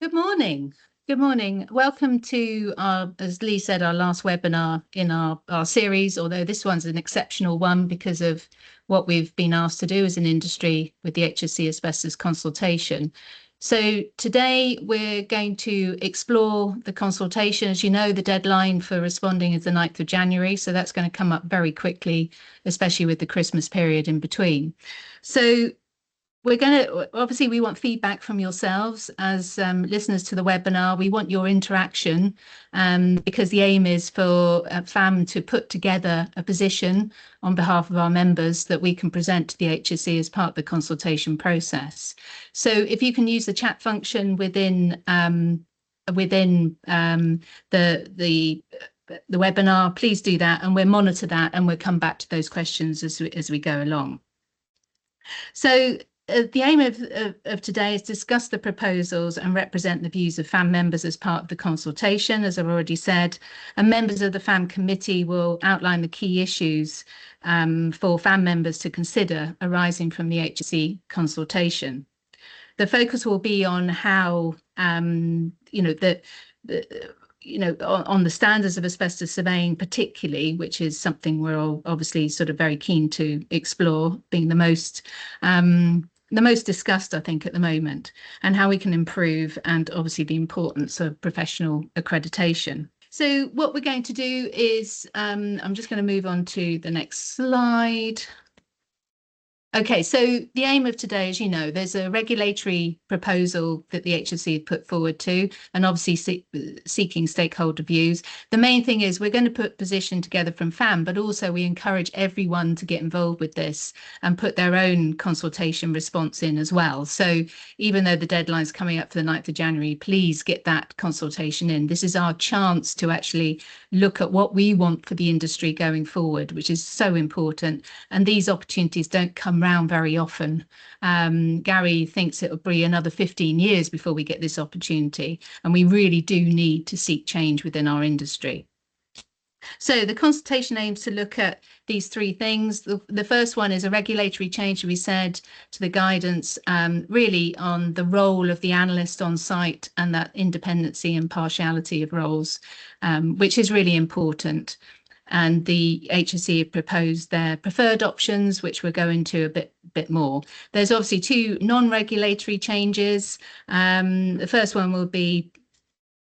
Good morning. Good morning. Welcome to our, as Lee said, our last webinar in our series, although this one's an exceptional one because of what we've been asked to do as an industry with the HSE Asbestos Consultation. So today we're going to explore the consultation. As you know, the deadline for responding is the 9th of January, so that's going to come up very quickly, especially with the Christmas period in between. So we're going to, obviously, we want feedback from yourselves as listeners to the webinar. We want your interaction because the aim is for FAAM to put together a position on behalf of our members that we can present to the HSE as part of the consultation process. So if you can use the chat function within the webinar, please do that, and we'll monitor that and we'll come back to those questions as we go along. So the aim of today is to discuss the proposals and represent the views of FAAM members as part of the consultation, as I've already said, and members of the FAAM committee will outline the key issues for FAAM members to consider arising from the HSE consultation. The focus will be on how, on the standards of asbestos surveying particularly, which is something we're all obviously sort of very keen to explore, being the most discussed, I think, at the moment, and how we can improve, and obviously the importance of professional accreditation. So what we're going to do is, I'm just going to move on to the next slide. Okay, so the aim of today, as you know, there's a regulatory proposal that the HSE put forward to, and obviously seeking stakeholder views. The main thing is we're going to put position together from FAAM, but also we encourage everyone to get involved with this and put their own consultation response in as well. So even though the deadline's coming up for the 9th of January, please get that consultation in. This is our chance to actually look at what we want for the industry going forward, which is so important. And these opportunities don't come around very often. Gary thinks it'll be another 15 years before we get this opportunity, and we really do need to seek change within our industry. So the consultation aims to look at these three things. The first one is a regulatory change, we said, to the guidance, really on the role of the analyst on site and that independency and partiality of roles, which is really important. And the HSE have proposed their preferred options, which we'll go into a bit more. There's obviously two non-regulatory changes. The first one will be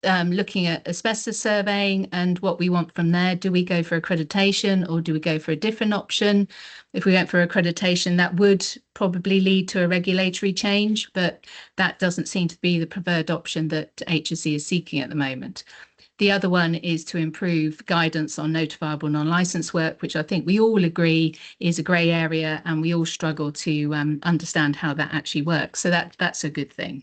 looking at asbestos surveying and what we want from there. Do we go for accreditation or do we go for a different option? If we went for accreditation, that would probably lead to a regulatory change, but that doesn't seem to be the preferred option that HSE is seeking at the moment. The other one is to improve guidance on notifiable non-licensed work, which I think we all agree is a grey area, and we all struggle to understand how that actually works. So that's a good thing.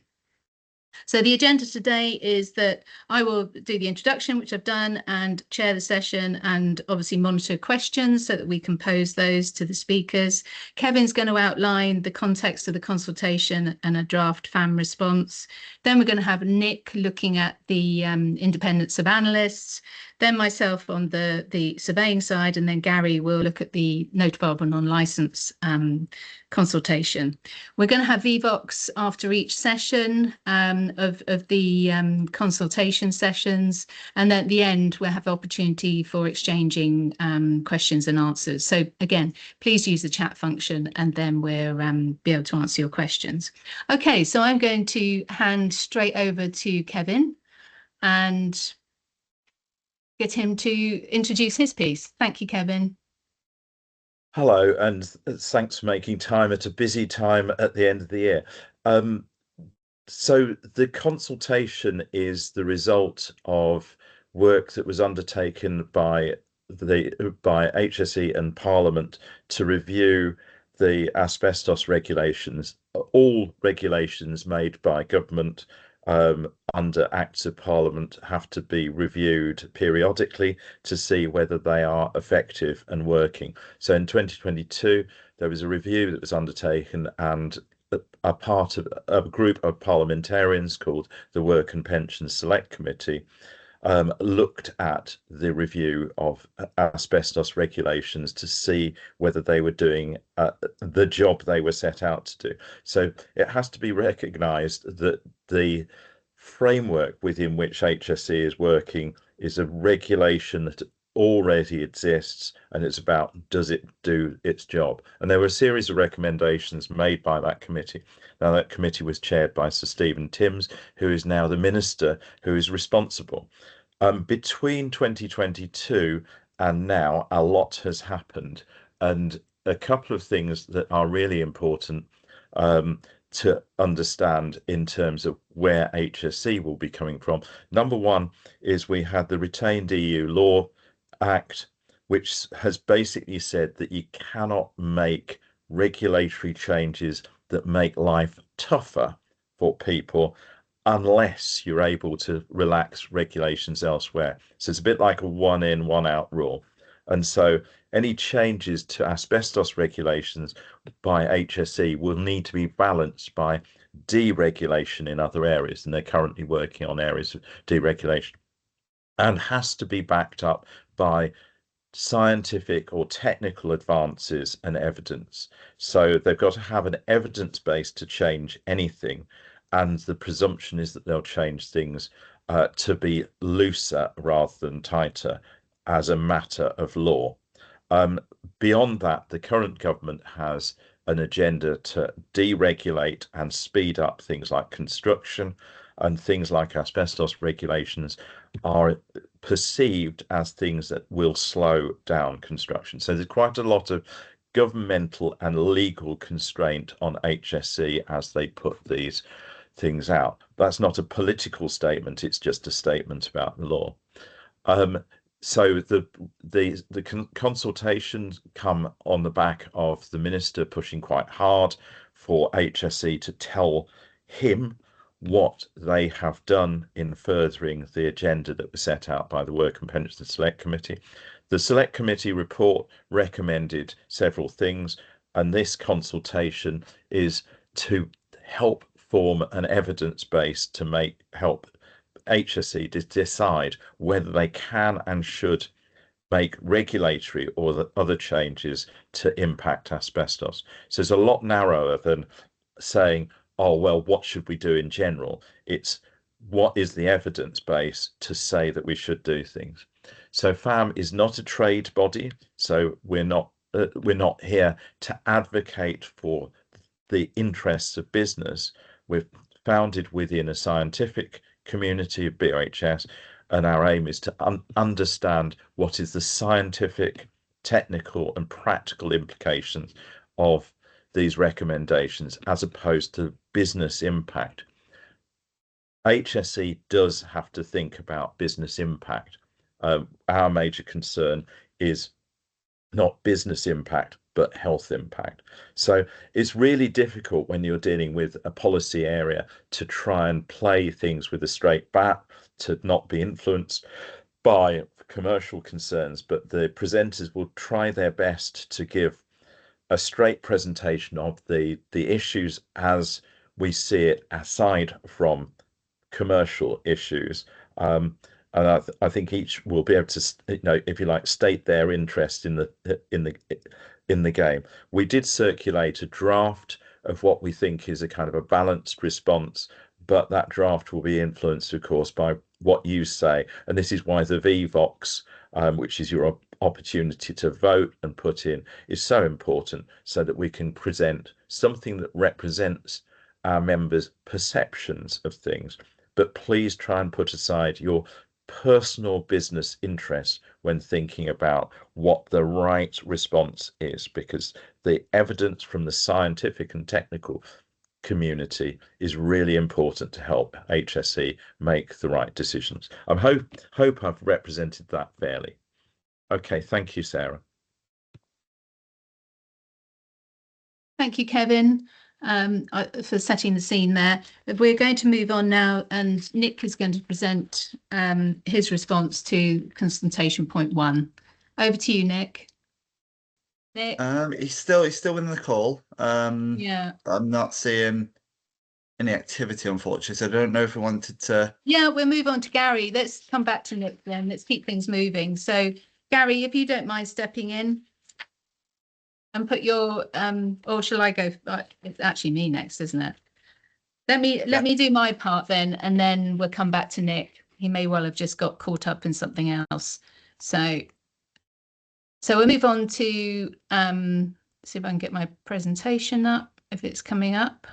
So the agenda today is that I will do the introduction, which I've done, and chair the session and obviously monitor questions so that we can pose those to the speakers. Kevin's going to outline the context of the consultation and a draft FAAM response. Then we're going to have Nick looking at the independence of analysts, then myself on the surveying side, and then Gary will look at the notifiable non-licensed consultation. We're going to have VVOCs after each session of the consultation sessions, and then at the end we'll have the opportunity for exchanging questions and answers. So again, please use the chat function and then we'll be able to answer your questions. Okay, so I'm going to hand straight over to Kevin and get him to introduce his piece. Thank you, Kevin. Hello, and thanks for making time at a busy time at the end of the year. So the consultation is the result of work that was undertaken by HSE and Parliament to review the asbestos regulations, all regulations made by government under Acts of Parliament have to be reviewed periodically to see whether they are effective and working. So in 2022, there was a review that was undertaken, and a part of a group of parliamentarians called the Work and Pensions Select Committee looked at the review of asbestos regulations to see whether they were doing the job they were set out to do. So it has to be recognised that the framework within which HSE is working is a regulation that already exists, and it's about, does it do its job? And there were a series of recommendations made by that committee. Now, that committee was chaired by Sir Stephen Timms, who is now the minister who is responsible. Between 2022 and now, a lot has happened, and a couple of things that are really important to understand in terms of where HSE will be coming from. Number one is we had the Retained EU Law Act, which has basically said that you cannot make regulatory changes that make life tougher for people unless you're able to relax regulations elsewhere. So it's a bit like a one in, one out rule. And so any changes to asbestos regulations by HSE will need to be balanced by deregulation in other areas. And they're currently working on areas of deregulation, and has to be backed up by scientific or technical advances and evidence. So they've got to have an evidence base to change anything, and the presumption is that they'll change things to be looser rather than tighter as a matter of law. Beyond that, the current government has an agenda to deregulate and speed up things like construction, and things like asbestos regulations are perceived as things that will slow down construction. So there's quite a lot of governmental and legal constraint on HSE as they put these things out. That's not a political statement, it's just a statement about the law. So the consultations come on the back of the minister pushing quite hard for HSE to tell him what they have done in furthering the agenda that was set out by the Work and Pensions Select Committee. The Select Committee report recommended several things, and this consultation is to help form an evidence base to help HSE to decide whether they can and should make regulatory or other changes to impact asbestos. So it's a lot narrower than saying, oh, well, what should we do in general? It's what is the evidence base to say that we should do things. So FAAM is not a trade body, so we're not here to advocate for the interests of business. We're founded within a scientific community of BOHS, and our aim is to understand what is the scientific, technical, and practical implications of these recommendations as opposed to business impact. HSE does have to think about business impact. Our major concern is not business impact, but health impact. So it's really difficult when you're dealing with a policy area to try and play things with a straight bat, to not be influenced by commercial concerns, but the presenters will try their best to give a straight presentation of the issues as we see it, aside from commercial issues. And I think each will be able to, if you like, state their interest in the game. We did circulate a draft of what we think is a kind of a balanced response, but that draft will be influenced, of course, by what you say. And this is why the VVox, which is your opportunity to vote and put in, is so important, so that we can present something that represents our members' perceptions of things. But please try and put aside your personal business interests when thinking about what the right response is, because the evidence from the scientific and technical community is really important to help HSE make the right decisions. I hope I've represented that fairly. Okay, thank you, Sarah. Thank you, Kevin, for setting the scene there. We're going to move on now, and Nick is going to present his response to consultation point 1. Over to you, Nick. Nick? He's still in the call. Yeah. I'm not seeing any activity, unfortunately, so I don't know if we wanted to. Yeah, we'll move on to Gary. Let's come back to Nick then. Let's keep things moving. So, Gary, if you don't mind stepping in and put your or shall I go? It's actually me next, isn't it? Let me do my part then, and then we'll come back to Nick. He may well have just got caught up in something else. So we'll move on to see if I can get my presentation up, if it's coming up.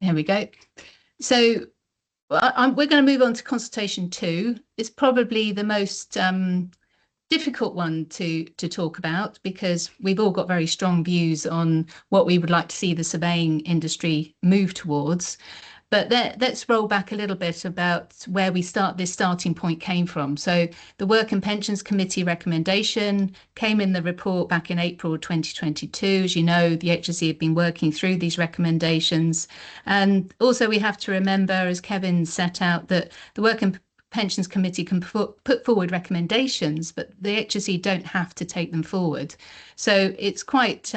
Here we go. So we're going to move on to consultation 2. It's probably the most difficult one to talk about, because we've all got very strong views on what we would like to see the surveying industry move towards. But let's roll back a little bit about where this starting point came from. So the Work and Pensions Committee recommendation came in the report back in April 2022. As you know, the HSE have been working through these recommendations. And also we have to remember, as Kevin set out, that the Work and Pensions Committee can put forward recommendations, but the HSE don't have to take them forward. So it's quite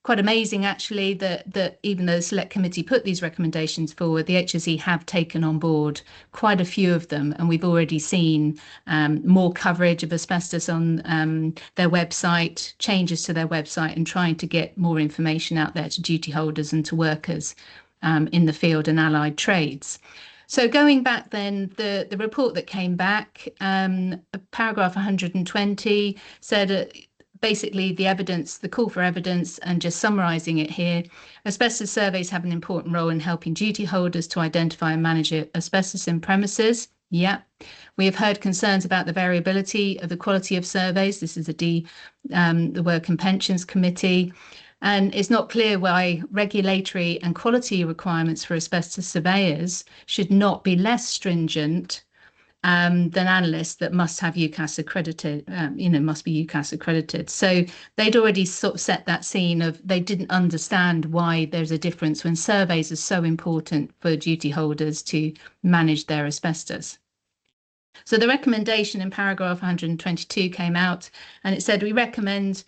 amazing, actually, that even though the Select Committee put these recommendations forward, the HSE have taken on board quite a few of them, and we've already seen more coverage of asbestos on their website, changes to their website, and trying to get more information out there to duty holders and to workers in the field and allied trades. So going back then, the report that came back, paragraph 120 said basically the evidence, the call for evidence, and just summarising it here, asbestos surveys have an important role in helping duty holders to identify and manage asbestos in premises. Yeah, we have heard concerns about the variability of the quality of surveys. This is the Work and Pensions Committee. And it's not clear why regulatory and quality requirements for asbestos surveyors should not be less stringent than analysts that must have UCAS accredited, must be UCAS accredited. So they'd already sort of set that scene of they didn't understand why there's a difference when surveys are so important for duty holders to manage their asbestos. So the recommendation in paragraph 122 came out, and it said, we recommend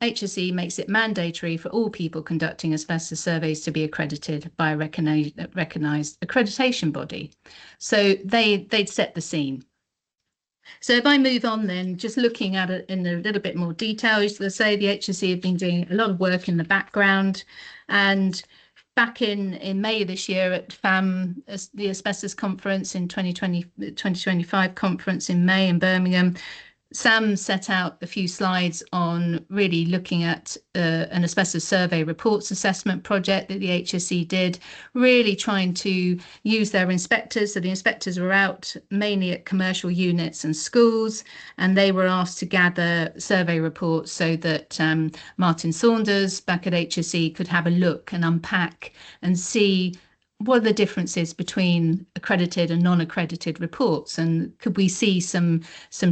HSE makes it mandatory for all people conducting asbestos surveys to be accredited by a recognised accreditation body. So they'd set the scene. So if I move on then, just looking at it in a little bit more detail, as I say, the HSE have been doing a lot of work in the background. And back in May this year at FAAM, the Asbestos Conference in 2025 conference in May in Birmingham, Sam set out a few slides on really looking at an asbestos survey reports assessment project that the HSE did, really trying to use their inspectors. So the inspectors were out mainly at commercial units and schools, and they were asked to gather survey reports so that Martin Saunders back at HSE could have a look and unpack and see what are the differences between accredited and non-accredited reports, and could we see some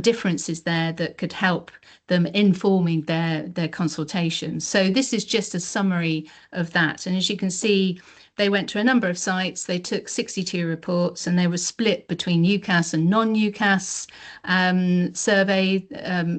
differences there that could help them informing their consultations. So this is just a summary of that, and as you can see, they went to a number of sites. They took 62 reports, and they were split between UCAS and non-UCAS survey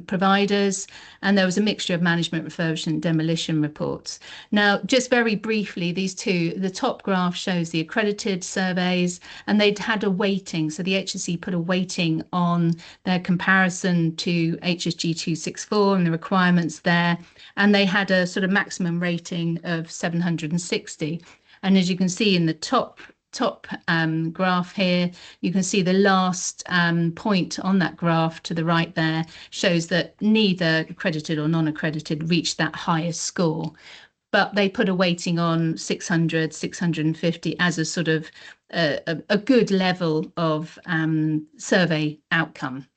providers. And there was a mixture of management, refurbishment, and demolition reports. Now, just very briefly, these two, the top graph shows the accredited surveys, and they'd had a weighting. So the HSE put a weighting on their comparison to HSG 264 and the requirements there. And they had a sort of maximum rating of 760. And as you can see in the top graph here, you can see the last point on that graph to the right there shows that neither accredited or non-accredited reached that highest score. But they put a weighting on 600, 650 as a sort of a good level of survey outcome.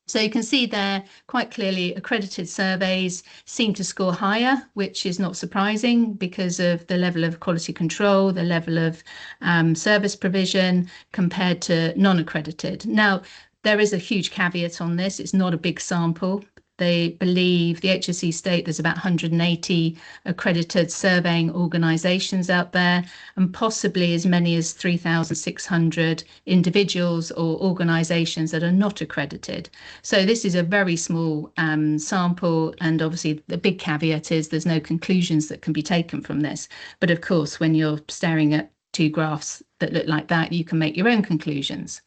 So you can see there quite clearly accredited surveys seem to score higher, which is not surprising because of the level of quality control, the level of service provision compared to non-accredited. Now, there is a huge caveat on this. It's not a big sample. They believe, the HSE state, there's about 180 accredited surveying organisations out there, and possibly as many as 3,600 individuals or organisations that are not accredited. So this is a very small sample, and obviously the big caveat is there's no conclusions that can be taken from this. But of course, when you're staring at two graphs that look like that, you can make your own conclusions.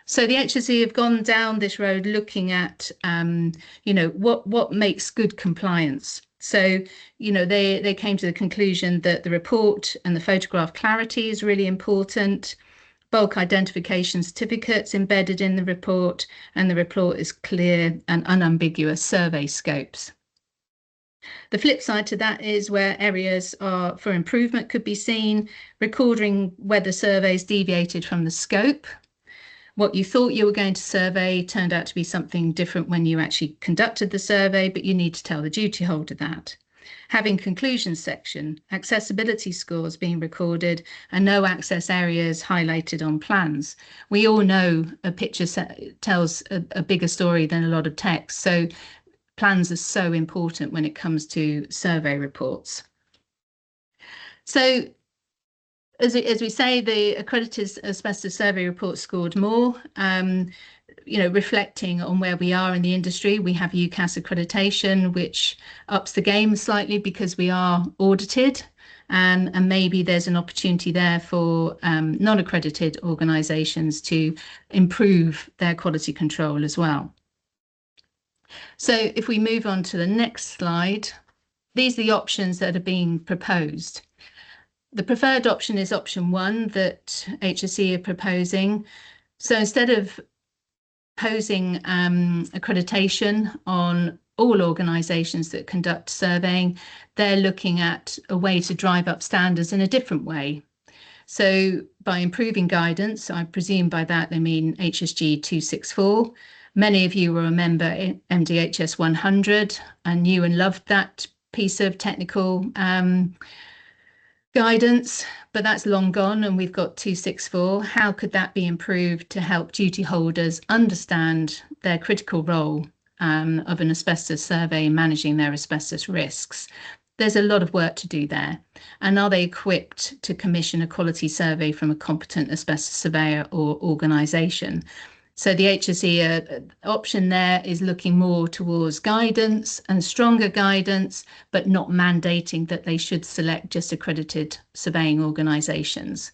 So the HSE have gone down this road looking at, what makes good compliance. So, you know, they came to the conclusion that the report and the photograph clarity is really important. Bulk identification certificates embedded in the report, and the report is clear and unambiguous survey scopes. The flip side to that is where areas for improvement could be seen, recording whether surveys deviated from the scope. What you thought you were going to survey turned out to be something different when you actually conducted the survey, but you need to tell the duty holder that. Having conclusions section, accessibility scores being recorded, and no access areas highlighted on plans. We all know a picture tells a bigger story than a lot of text, so plans are so important when it comes to survey reports. So as we say, the accredited asbestos survey report scored more, you know, reflecting on where we are in the industry. We have UCAS accreditation, which ups the game slightly because we are audited, and maybe there's an opportunity there for non-accredited organisations to improve their quality control as well. So if we move on to the next slide, these are the options that are being proposed. The preferred option is option 1 that HSE are proposing. So instead of posing accreditation on all organisations that conduct surveying, they're looking at a way to drive up standards in a different way. So by improving guidance, I presume by that they mean HSG 264. Many of you will remember MDHS 100 and knew and loved that piece of technical guidance, but that's long gone and we've got 264. How could that be improved to help duty holders understand their critical role of an asbestos survey in managing their asbestos risks? There's a lot of work to do there. And are they equipped to commission a quality survey from a competent asbestos surveyor or organisation? So the HSE option there is looking more towards guidance and stronger guidance, but not mandating that they should select just accredited surveying organisations.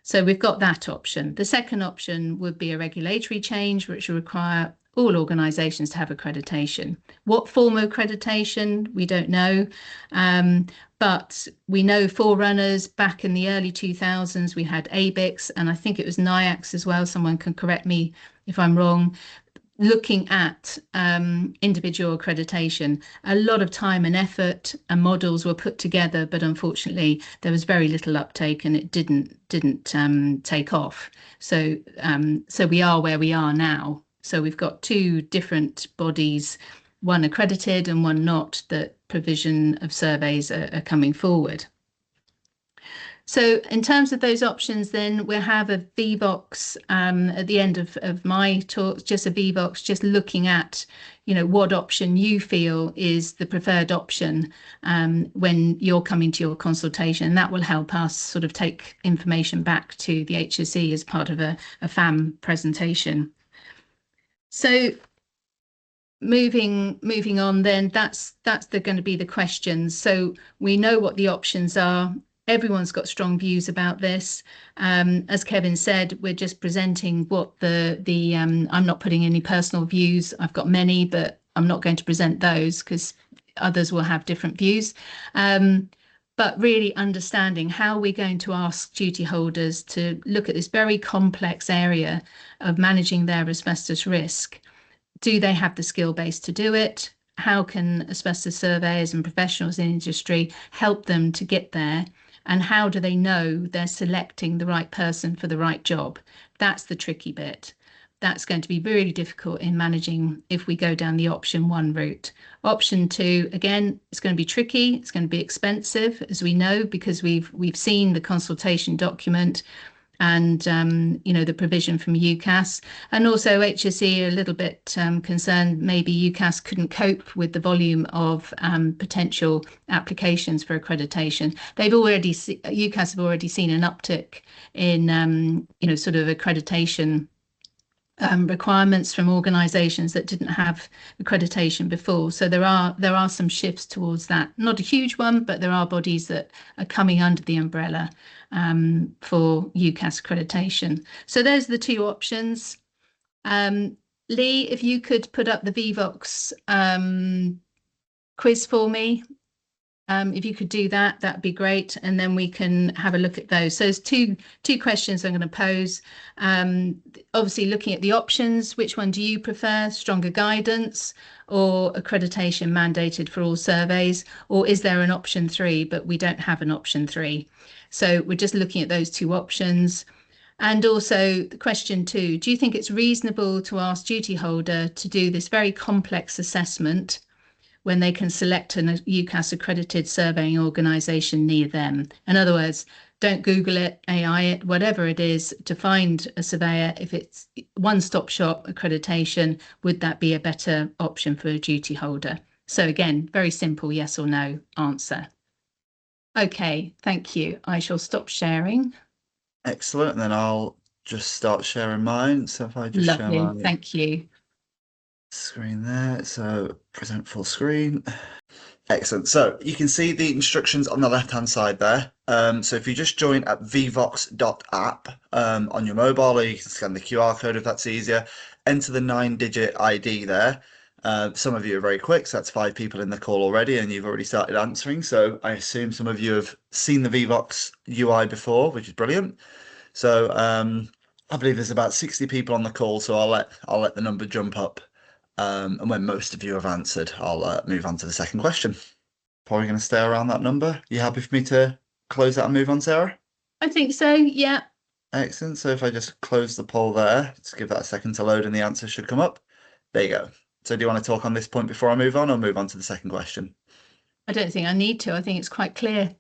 So we've got that option. The second option would be a regulatory change, which will require all organisations to have accreditation. What form of accreditation, we don't know. But we know forerunners back in the early 2000s, we had ABIX, and I think it was NIAX as well. Someone can correct me if I'm wrong. Looking at individual accreditation, a lot of time and effort and models were put together, but unfortunately there was very little uptake and it didn't take off. So we are where we are now. So we've got 2 different bodies, one accredited and one not, that provision of surveys are coming forward. So in terms of those options, then we'll have a VBOX at the end of my talk, just a VBOX, just looking at, you know, what option you feel is the preferred option when you're coming to your consultation. That will help us sort of take information back to the HSE as part of a FAAM presentation. So moving on, then that's going to be the questions. So we know what the options are. Everyone's got strong views about this. As Kevin said, we're just presenting what I'm not putting any personal views. I've got many, but I'm not going to present those because others will have different views. But really understanding how we're going to ask duty holders to look at this very complex area of managing their asbestos risk. Do they have the skill base to do it? How can asbestos surveyors and professionals in industry help them to get there? And how do they know they're selecting the right person for the right job? That's the tricky bit. That's going to be really difficult in managing if we go down the option 1 route. Option 2, again, it's going to be tricky. It's going to be expensive, as we know, because we've seen the consultation document and you know, the provision from UCAS, and also HSE are a little bit concerned maybe UCAS couldn't cope with the volume of potential applications for accreditation. UCAS have already seen an uptick in you know, sort of accreditation requirements from organisations that didn't have accreditation before. So there are some shifts towards that. Not a huge one, but there are bodies that are coming under the umbrella for UCAS accreditation. So there's the 2 options. Lee, if you could put up the VBOX quiz for me, If you could do that, that'd be great, and then we can have a look at those. So there's two questions I'm going to pose. Obviously, looking at the options, which one do you prefer? Stronger guidance or accreditation mandated for all surveys? Or is there an option 3, but we don't have an option 3? So we're just looking at those 2 options. And also question 2, do you think it's reasonable to ask duty holder to do this very complex assessment when they can select an UCAS accredited surveying organisation near them? In other words, don't Google it, AI it, whatever it is, to find a surveyor. If it's one-stop shop accreditation, would that be a better option for a duty holder? So again, very simple yes or no answer. Okay, thank you. I shall stop sharing. Excellent. And then I'll just start sharing mine. So if I just share Lovely, my thank you. screen there, so present full screen. Excellent. So you can see the instructions on the left-hand side there. So if you just join at vvox.app on your mobile, or you can scan the QR code if that's easier, enter the 9-digit ID there. Some of you are very quick, so that's 5 people in the call already, and you've already started answering. So I assume some of you have seen the VVox UI before, which is brilliant. So I believe there's about 60 people on the call, so I'll let the number jump up. And when most of you have answered, I'll move on to the second question. Probably going to stay around that number. You happy for me to close that and move on, Sarah? I think so, yeah. Excellent. So if I just close the poll there, just give that a second to load and the answer should come up. There you go. So do you want to talk on this point before I move on, or move on to the second question? I don't think I need to. I think it's quite clear.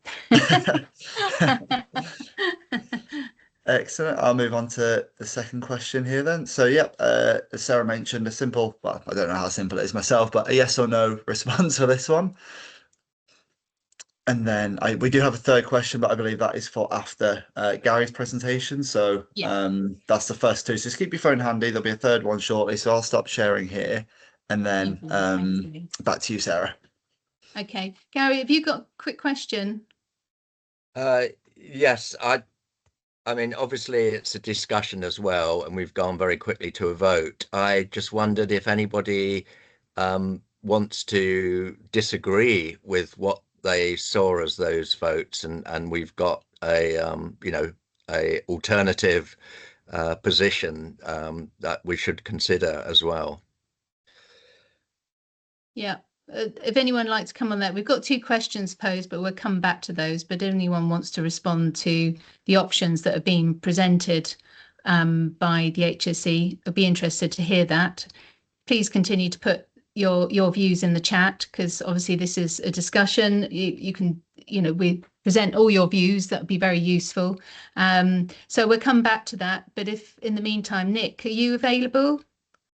Excellent. I'll move on to the second question here then. So, yep, as Sarah mentioned, a simple, well, I don't know how simple it is myself, but a yes or no response for this one. And then we do have a third question, but I believe that is for after Gary's presentation. So that's the first 2. So just keep your phone handy. There'll be a third one shortly. So I'll stop sharing here. And then back to you, Sarah. Okay. Gary, have you got a quick question? Yes, I mean, obviously it's a discussion as well, and we've gone very quickly to a vote. I just wondered if anybody wants to disagree with what they saw as those votes, and we've got a a alternative position that we should consider as well. Yeah. If anyone likes to come on that, we've got 2 questions posed, but we'll come back to those. But if anyone wants to respond to the options that are being presented by the HSE, I'd be interested to hear that. Please continue to put your views in the chat, because obviously this is a discussion. You can, we present all your views. That would be very useful. So we'll come back to that. But if in the meantime, Nick, are you available?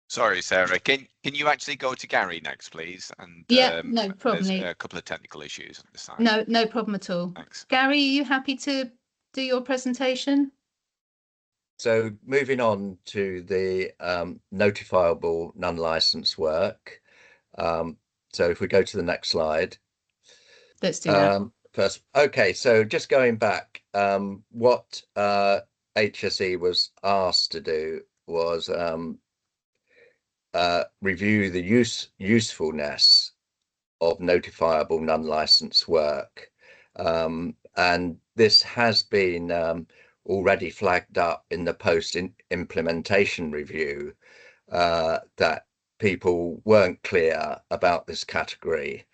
Sorry, Sarah. Can you actually go to Gary next, please? And yeah, no problem. There's a couple of technical issues on this side. No problem at all. Thanks. Gary, are you happy to do your presentation? So moving on to the notifiable non-licensed work. So if we go to the next slide. Let's do that. First, okay, so just going back, what HSE was asked to do was review the usefulness of notifiable non-licensed work, and this has been already flagged up in the post-implementation review that people weren't clear about this category,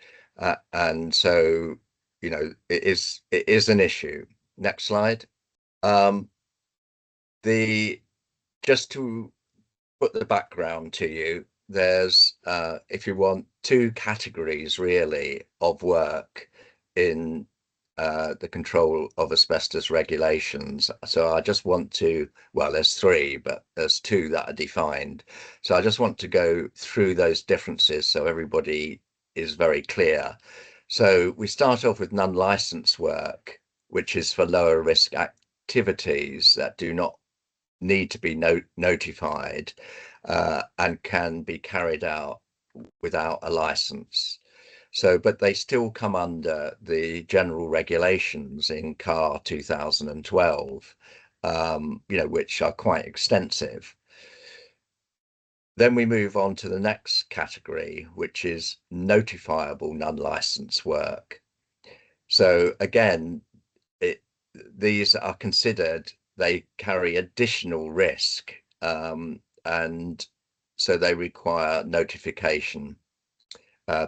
and so it is an issue. Next slide. Just to put the background to you, there's if you want 2 categories really of work in the control of asbestos regulations. So I just want to, well, there's 3, but there's 2 that are defined. So I just want to go through those differences so everybody is very clear. So we start off with non-licensed work, which is for lower risk activities that do not need to be notified and can be carried out without a license. So, but they still come under the general regulations in CAR 2012, which are quite extensive. Then we move on to the next category, which is notifiable non-licensed work. So again, these are considered, they carry additional risk, and so they require notification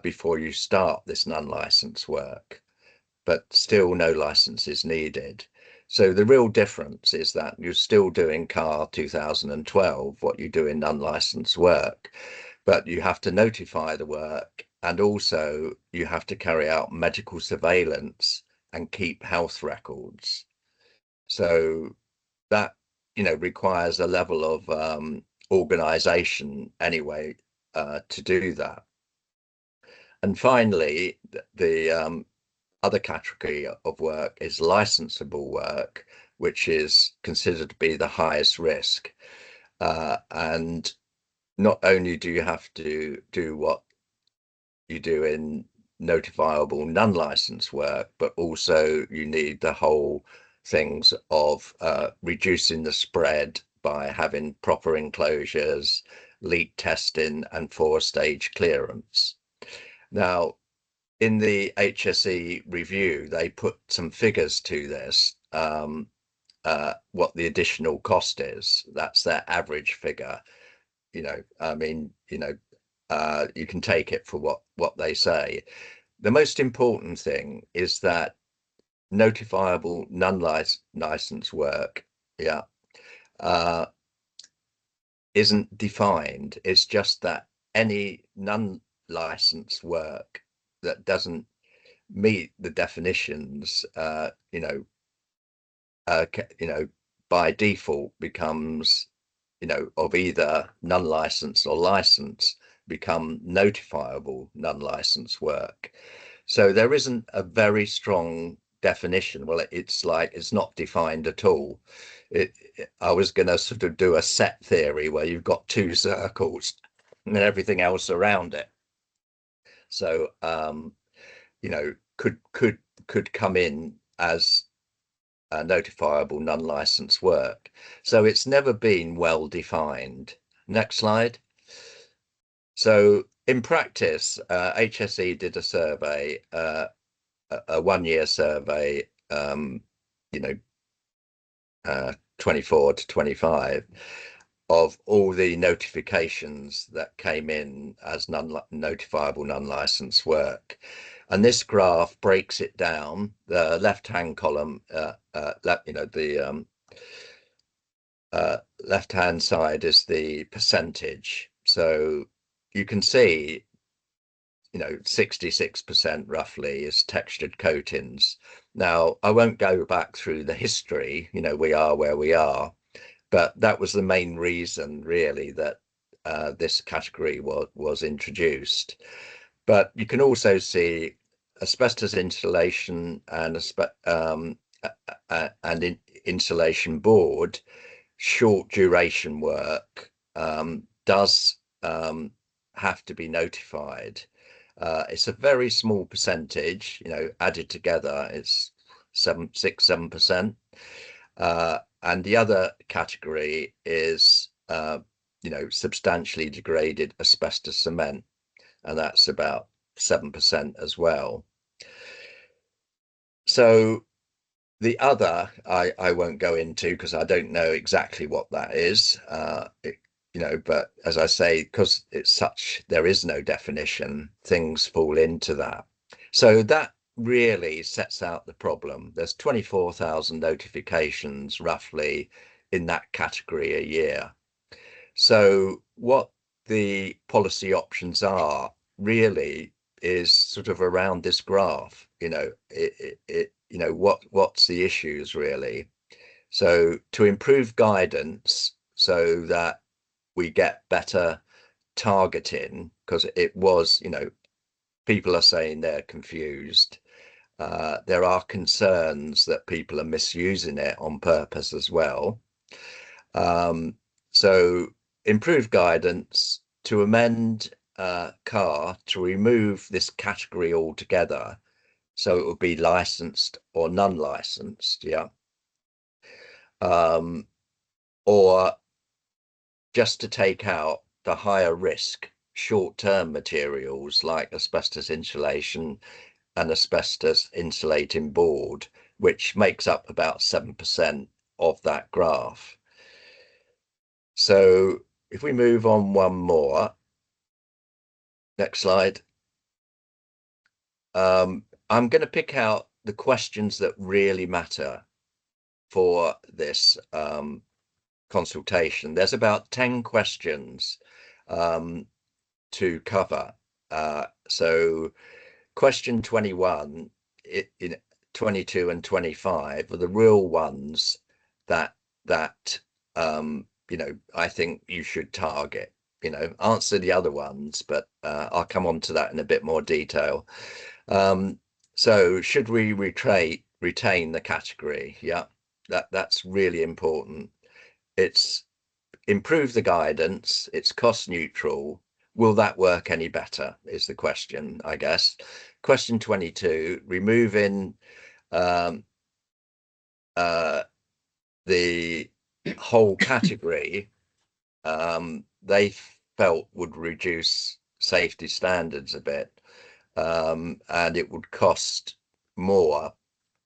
before you start this non-licensed work, but still no license is needed. So the real difference is that you're still doing CAR 2012, what you do in non-licensed work, but you have to notify the work, and also you have to carry out medical surveillance and keep health records. So that, requires a level of organization anyway to do that. And finally, the other category of work is licensable work, which is considered to be the highest risk. And not only do you have to do what you do in notifiable non-licensed work, but also you need the whole things of reducing the spread by having proper enclosures, leak testing, and 4-stage clearance. Now, in the HSE review, they put some figures to this, what the additional cost is. That's their average figure. I mean, you can take it for what they say. The most important thing is that notifiable non-licensed work, isn't defined. It's just that any non-licensed work that doesn't meet the definitions, by default becomes, of either non-licensed or licensed, become notifiable non-licensed work. So there isn't a very strong definition. Well, it's not defined at all. I was going to sort of do a set theory where you've got 2 circles and everything else around it. So could come in as notifiable non-licensed work. So it's never been well defined. Next slide. So in practice, HSE did a survey, a 1-year survey, 24 to 25, of all the notifications that came in as notifiable non-licensed work. And this graph breaks it down. The left-hand column, the left-hand side is the percentage. So you can see, 66% roughly is textured coatings. Now, I won't go back through the history, we are where we are, but that was the main reason really that this category was introduced. But you can also see asbestos insulation and insulation board, short duration work does have to be notified. It's a very small percentage, added together it's 7%. And the other category is substantially degraded asbestos cement, and that's about 7% as well. So the other I won't go into because I don't know exactly what that is, but as I say, because there is no definition, things fall into that. So that really sets out the problem. There's 24,000 notifications roughly in that category a year. So what the policy options are really is sort of around this graph. What's the issues really? So to improve guidance so that we get better targeting, because it was, people are saying they're confused. There are concerns that people are misusing it on purpose as well. So improve guidance to amend CAR to remove this category altogether, so it would be licensed or non-licensed, or just to take out the higher risk short-term materials like asbestos insulation, an asbestos insulating board, which makes up about 7% of that graph. So if we move on one more, next slide. I'm going to pick out the questions that really matter for this consultation. There's about 10 questions to cover. So question 21, 22 and 25 are the real ones that I think you should target. Answer the other ones, but I'll come on to that in a bit more detail. So should we retain the category? Yeah, that's really important. It's improve the guidance, it's cost neutral. Will that work any better is the question, I guess. Question 22, removing the whole category, they felt would reduce safety standards a bit, and it would cost more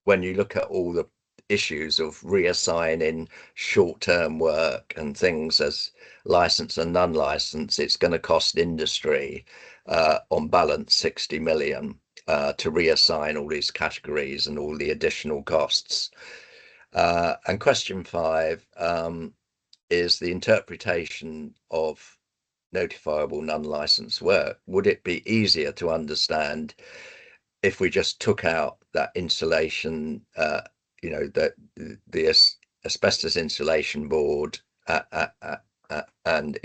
when you look at all the issues of reassigning short-term work and things as licensed and non-licensed. It's going to cost industry on balance 60 million to reassign all these categories and all the additional costs. And question 5 is the interpretation of notifiable non-licensed work. Would it be easier to understand if we just took out that insulation, that the asbestos insulation board and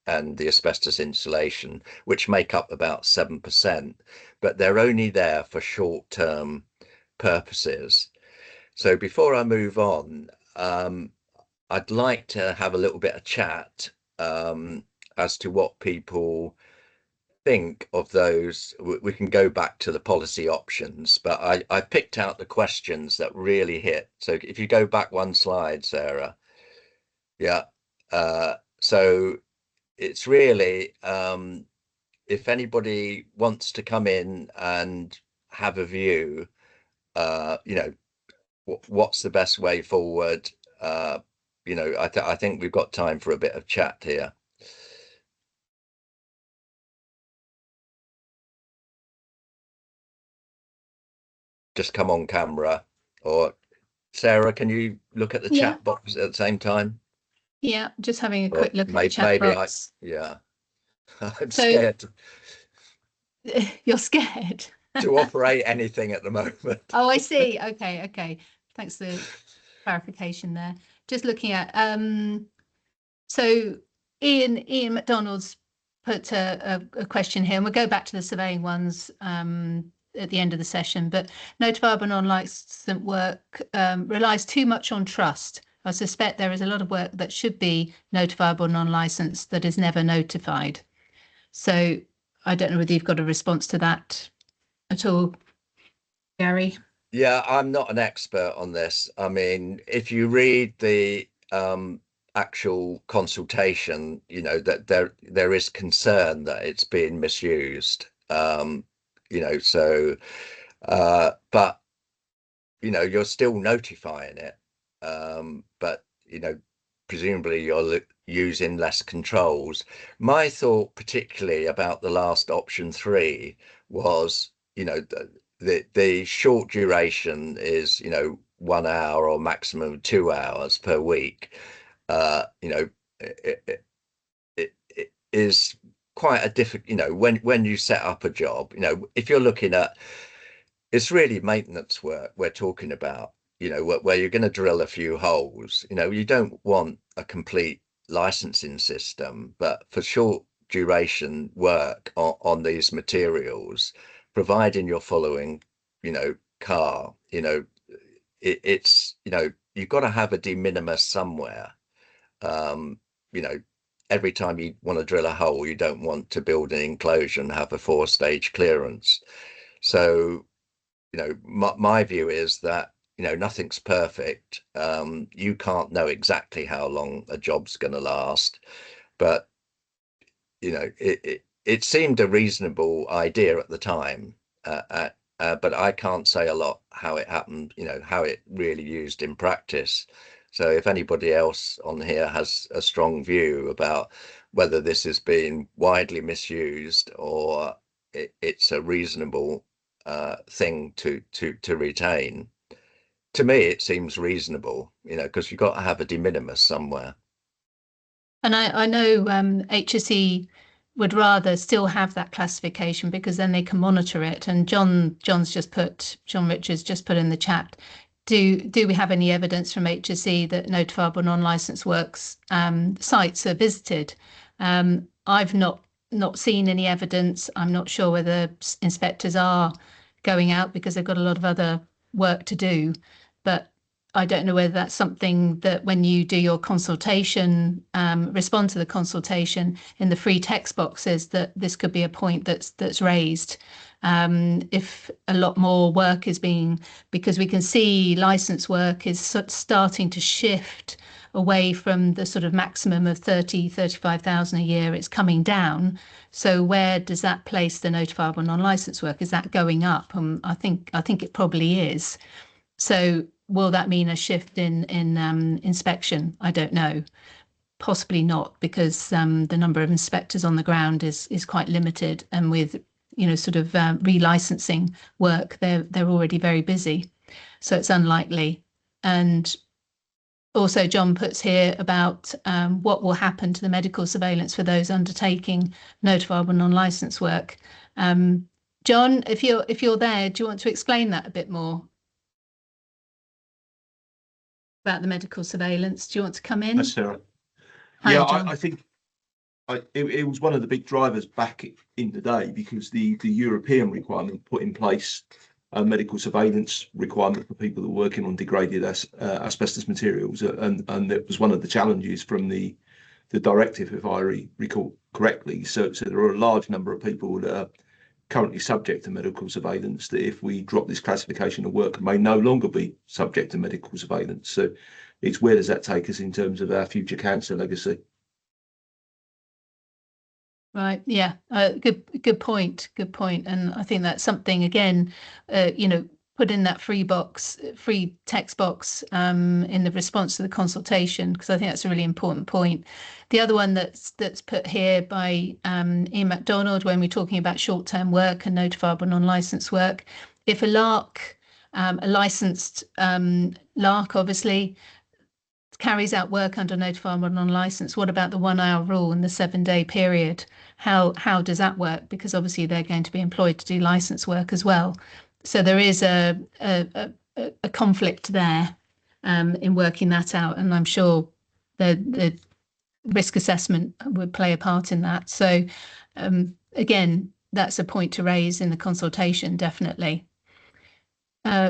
the asbestos insulation, which make up about 7%, but they're only there for short-term purposes. So before I move on, I'd like to have a little bit of chat as to what people think of those. We can go back to the policy options, but I picked out the questions that really hit. So if you go back one slide, Sarah. Yeah. So it's really, if anybody wants to come in and have a view, what's the best way forward? I think we've got time for a bit of chat here. Just come on camera, or Sarah, can you look at the chat box at the same time? Yeah, just having a quick look at the chat box. I'm scared. You're scared to operate anything at the moment. Oh, I see. Okay. Thanks for the clarification there. Just looking at so Ian McDonald's put a question here, and we'll go back to the surveying ones at the end of the session. But notifiable non-licensed work relies too much on trust. I suspect there is a lot of work that should be notifiable non-licensed that is never notified. So I don't know whether you've got a response to that at all, Gary. Yeah, I'm not an expert on this. I mean, if you read the actual consultation, that there is concern that it's being misused. But you're still notifying it. But presumably you're using less controls. My thought, particularly about the last option 3, was the short duration is 1 hour or maximum 2 hours per week. It is quite a difficult, when you set up a job, if you're looking at, it's really maintenance work we're talking about, where you're going to drill a few holes. You don't want a complete licensing system, but for short duration work on these materials, providing you're following, CAR, it's, you've got to have a de minimis somewhere. Every time you want to drill a hole, you don't want to build an enclosure and have a 4-stage clearance. So, my view is that, nothing's perfect. You can't know exactly how long a job's going to last, but, it seemed a reasonable idea at the time. but I can't say a lot how it happened, how it really used in practice. So if anybody else on here has a strong view about whether this is being widely misused or it's a reasonable thing to retain, to me it seems reasonable, because you've got to have a de minimis somewhere. And I know HSE would rather still have that classification because then they can monitor it. And John Richards just put in the chat, do we have any evidence from HSE that notifiable non-licensed works sites are visited? I've not seen any evidence. I'm not sure whether inspectors are going out because they've got a lot of other work to do, but I don't know whether that's something that when you do your consultation, respond to the consultation in the free text boxes, that this could be a point that's raised. If a lot more work is being, because we can see license work is starting to shift away from the sort of maximum of 35,000 a year, it's coming down. So where does that place the notifiable non-licensed work? Is that going up? I think it probably is. So will that mean a shift in inspection? I don't know. Possibly not, because the number of inspectors on the ground is quite limited, and with sort of relicensing work, they're already very busy, so it's unlikely. And also, John puts here about what will happen to the medical surveillance for those undertaking notifiable non-licensed work. John, if you're there, do you want to explain that a bit more? About the medical surveillance. Do you want to come in? Yes, Sarah. Hi, Yeah, John. I think it was one of the big drivers back in the day, because the European requirement put in place a medical surveillance requirement for people that are working on degraded asbestos materials, and it was one of the challenges from the directive, if I recall correctly. So there are a large number of people that are currently subject to medical surveillance that, if we drop this classification of work, may no longer be subject to medical surveillance. So it's, where does that take us in terms of our future cancer legacy? Right. Yeah. Good point. Good point. And I think that's something, again, put in that free text box in the response to the consultation, because I think that's a really important point. The other one that's put here by Ian MacDonald, when we're talking about short-term work and notifiable non-licensed work, if a licensed LARC obviously carries out work under notifiable non-licensed, what about the 1 hour rule and the 7-day period? How does that work? Because obviously they're going to be employed to do license work as well. So there is a conflict there in working that out, and I'm sure the risk assessment would play a part in that. So again, that's a point to raise in the consultation, definitely.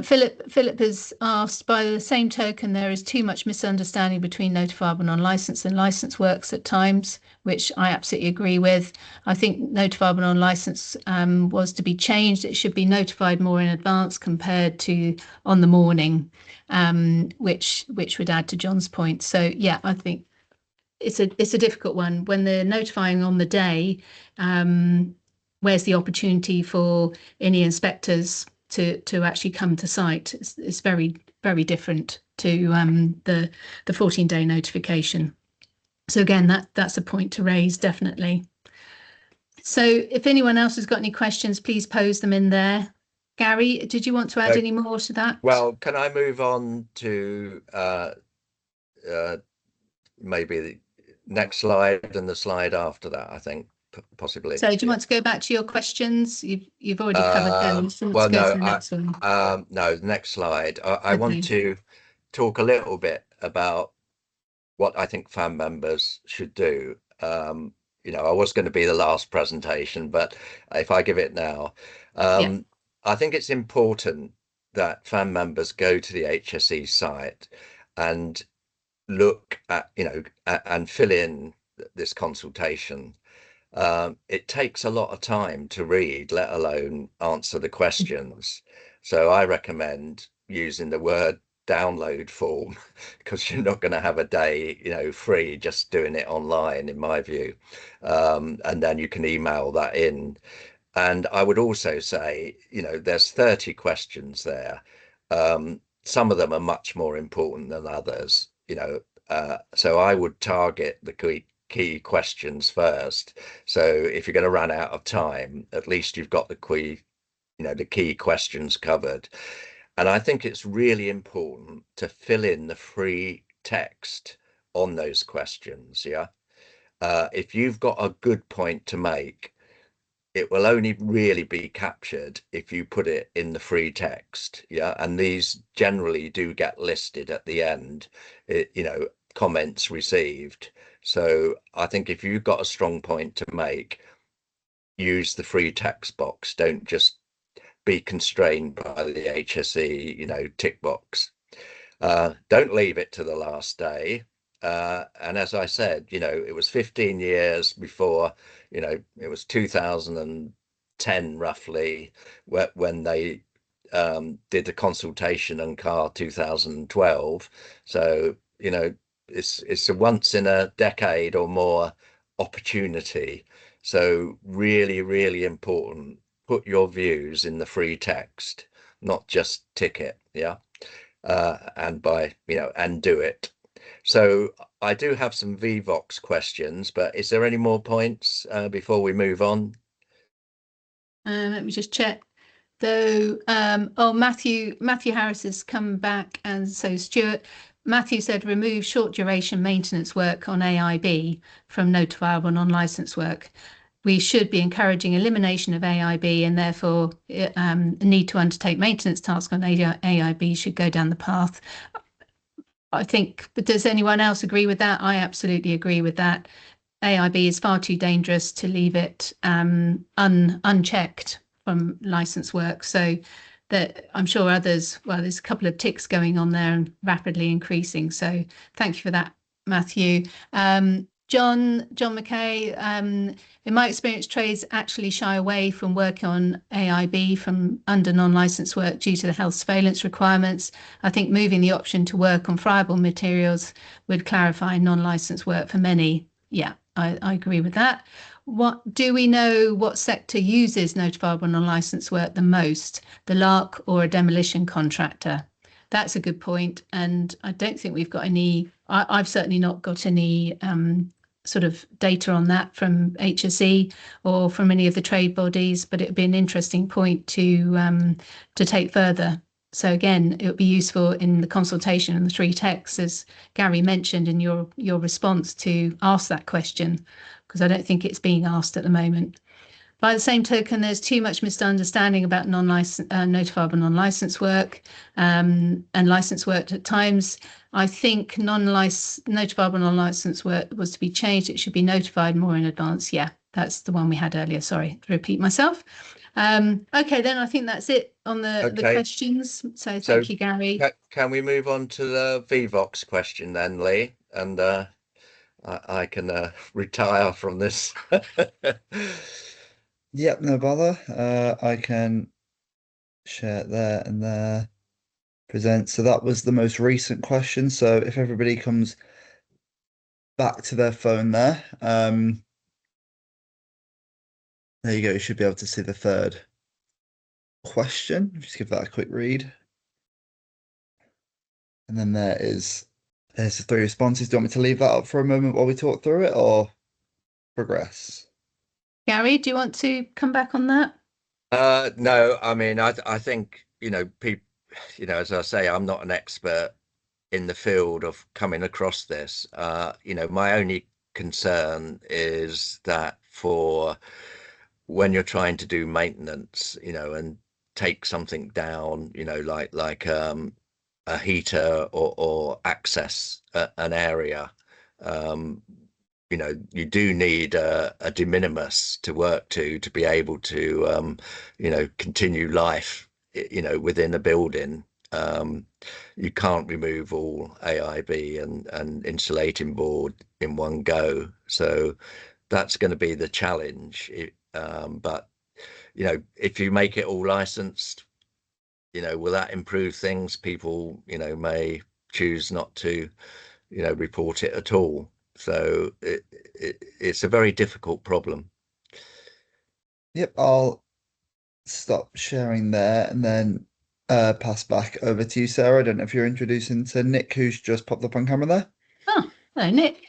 Philip has asked, by the same token, there is too much misunderstanding between notifiable non-licensed and licensed works at times, which I absolutely agree with. I think notifiable non-licensed was to be changed. It should be notified more in advance compared to on the morning, which would add to John's point. So yeah, I think it's a difficult one. When they're notifying on the day, where's the opportunity for any inspectors to actually come to site? It's very, very different to the 14-day notification. So again, that's a point to raise, definitely. So if anyone else has got any questions, please pose them in there. Gary, did you want to add any more to that? Well, can I move on to maybe the next slide and the slide after that, I think, possibly. So do you want to go back to your questions? You've already covered them. So well, go to the next one. No, the next slide. I want to talk a little bit about what I think FAAM members should do. I was going to be the last presentation, but if I give it now, I think it's important that FAAM members go to the HSE site and look at, and fill in this consultation. It takes a lot of time to read, let alone answer the questions. So I recommend using the Word download form, because you're not going to have a day, free just doing it online, in my view. And then you can email that in. And I would also say, you know, there's 30 questions there. Some of them are much more important than others, you know. So I would target the key questions first. So if you're going to run out of time, at least you've got the key questions covered. And I think it's really important to fill in the free text on those questions. Yeah. If you've got a good point to make, it will only really be captured if you put it in the free text. Yeah. And these generally do get listed at the end, comments received. So I think if you've got a strong point to make, use the free text box. Don't just be constrained by the HSE, tick box. Don't leave it to the last day. And as I said, it was 15 years before, it was 2010 roughly when they did the consultation on car 2012. So, it's a once in a decade or more opportunity. So really, really important. Put your views in the free text, not just tick it. Yeah. And do it. So I do have some VVox questions, but is there any more points before we move on? Let me just check. Though, Matthew Harris has come back, and so Stuart. Matthew said remove short duration maintenance work on AIB from notifiable non-licensed work. We should be encouraging elimination of AIB, and therefore need to undertake maintenance tasks on AIB should go down the path. I think, but does anyone else agree with that? I absolutely agree with that. AIB is far too dangerous to leave it unchecked from licensed work. So that I'm sure others, well, there's a couple of ticks going on there and rapidly increasing. So thank you for that, Matthew. John McKay, in my experience, trades actually shy away from working on AIB from under non-licensed work due to the health surveillance requirements. I think moving the option to work on friable materials would clarify non-licensed work for many. Yeah, I agree with that. What do we know what sector uses notifiable non-licensed work the most, the LARC or a demolition contractor? That's a good point. And I don't think we've got any, I've certainly not got any sort of data on that from HSE or from any of the trade bodies, but it would be an interesting point to take further. So again, it would be useful in the consultation and the three texts, as Gary mentioned in your response, to ask that question, because I don't think it's being asked at the moment. By the same token, there's too much misunderstanding about notifiable non-licensed work and licensed work at times. I think notifiable non-licensed work was to be changed. It should be notified more in advance. Yeah, that's the one we had earlier. Sorry to repeat myself. Okay, then I think that's it on the questions. So thank you, Gary. Can we move on to the VVox question then, Lee? And I can retire from this. Yep, no bother. I can share it there and there. Present. So that was the most recent question. So if everybody comes back to their phone there, there you go. You should be able to see the third question. Just give that a quick read. And then there's the three responses. Do you want me to leave that up for a moment while we talk through it, or progress? Gary, do you want to come back on that? No, I mean, I think, people, as I say, I'm not an expert in the field of coming across this. My only concern is that for when you're trying to do maintenance, and take something down, like a heater or access an area, you do need a de minimis to work to be able to, continue life, within a building. You can't remove all AIB and insulating board in one go. So that's going to be the challenge. But, if you make it all licensed, will that improve things? People, may choose not to, report it at all. So it's a very difficult problem. Yep, I'll stop sharing there and then pass back over to you, Sarah. I don't know if you're introducing to Nick, who's just popped up on camera there. Oh, hello, Nick.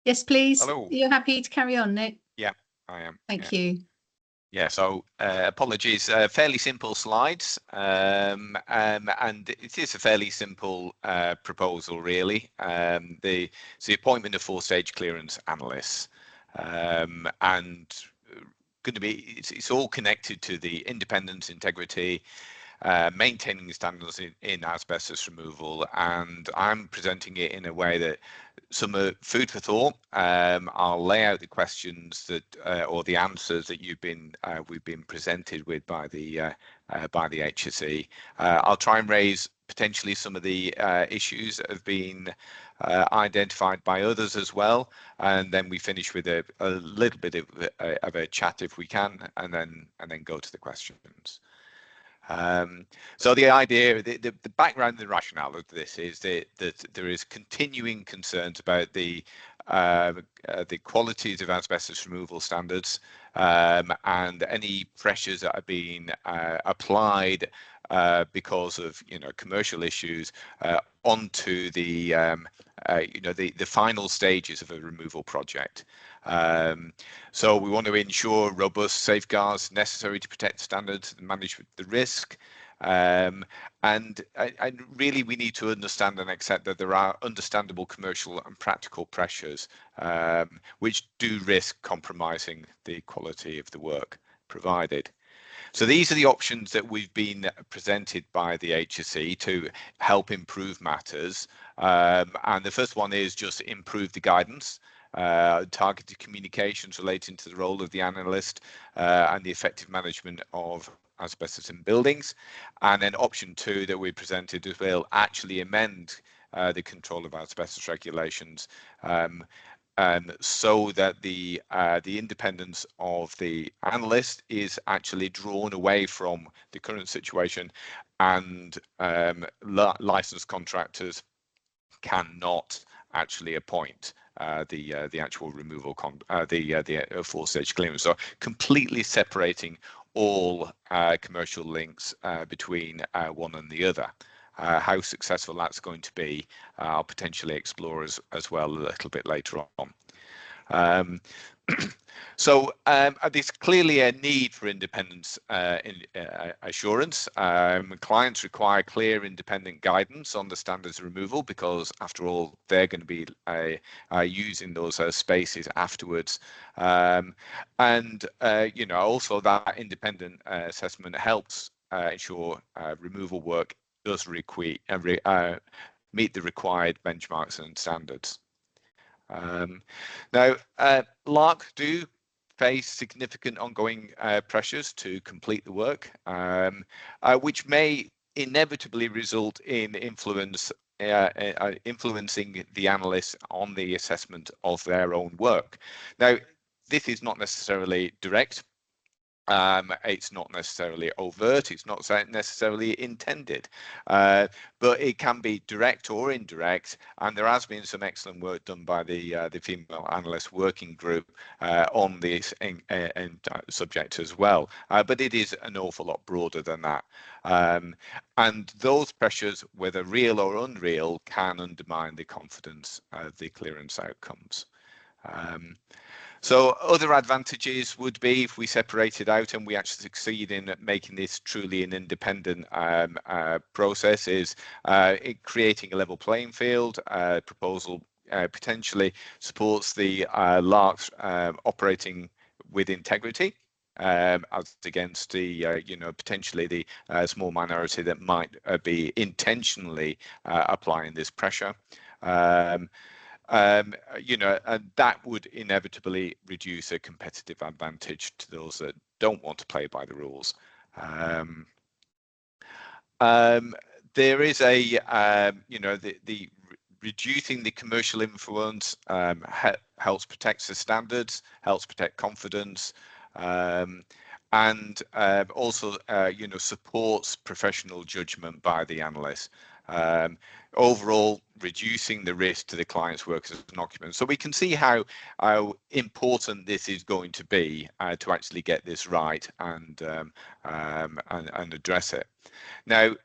Yes, please. Hello. You're happy to carry on, Nick? Yeah, I am. Thank you. Yeah, so apologies, fairly simple slides, and it is a fairly simple proposal, really. It's the appointment of 4-stage clearance analysts, and going to be it's all connected to the independence, integrity, maintaining the standards in asbestos removal, and I'm presenting it in a way that some food for thought. I'll lay out the questions that or the answers that we've been presented with by the HSE. I'll try and raise potentially some of the issues that have been identified by others as well, and then we finish with a little bit of a chat if we can, and then go to the questions. So the idea, the background, the rationale of this is that there is continuing concerns about the qualities of asbestos removal standards, and any pressures that are being applied because of commercial issues onto the the final stages of a removal project. So we want to ensure robust safeguards necessary to protect standards and manage the risk. And really we need to understand and accept that there are understandable commercial and practical pressures which do risk compromising the quality of the work provided. So these are the options that we've been presented by the HSE to help improve matters. And the first one is just improve the guidance, targeted communications relating to the role of the analyst and the effective management of asbestos in buildings. And then option 2 that we presented as well, actually amend the control of asbestos regulations so that the independence of the analyst is actually drawn away from the current situation, and licensed contractors cannot actually appoint the actual removal the 4-stage clearance. So completely separating all commercial links between one and the other. How successful that's going to be, I'll potentially explore as well a little bit later on. So there's clearly a need for independence assurance. Clients require clear independent guidance on the standards of removal because, after all, they're going to be using those spaces afterwards. And also that independent assessment helps ensure removal work does meet the required benchmarks and standards. Now, LARC do face significant ongoing pressures to complete the work, which may inevitably result in influencing the analysts on the assessment of their own work. Now, this is not necessarily direct. It's not necessarily overt, it's not necessarily intended, but it can be direct or indirect, and there has been some excellent work done by the female analyst working group on this subject as well, but it is an awful lot broader than that, and those pressures, whether real or unreal, can undermine the confidence of the clearance outcomes. So other advantages would be if we separate it out and we actually succeed in making this truly an independent process, is creating a level playing field. Proposal potentially supports the LARCs operating with integrity as against the potentially the small minority that might be intentionally applying this pressure. And that would inevitably reduce a competitive advantage to those that don't want to play by the rules. There is the reducing the commercial influence helps protect the standards, helps protect confidence, and also supports professional judgment by the analyst. overall reducing the risk to the client's workers and occupants. So we can see how important this is going to be to actually get this right and address it. Now,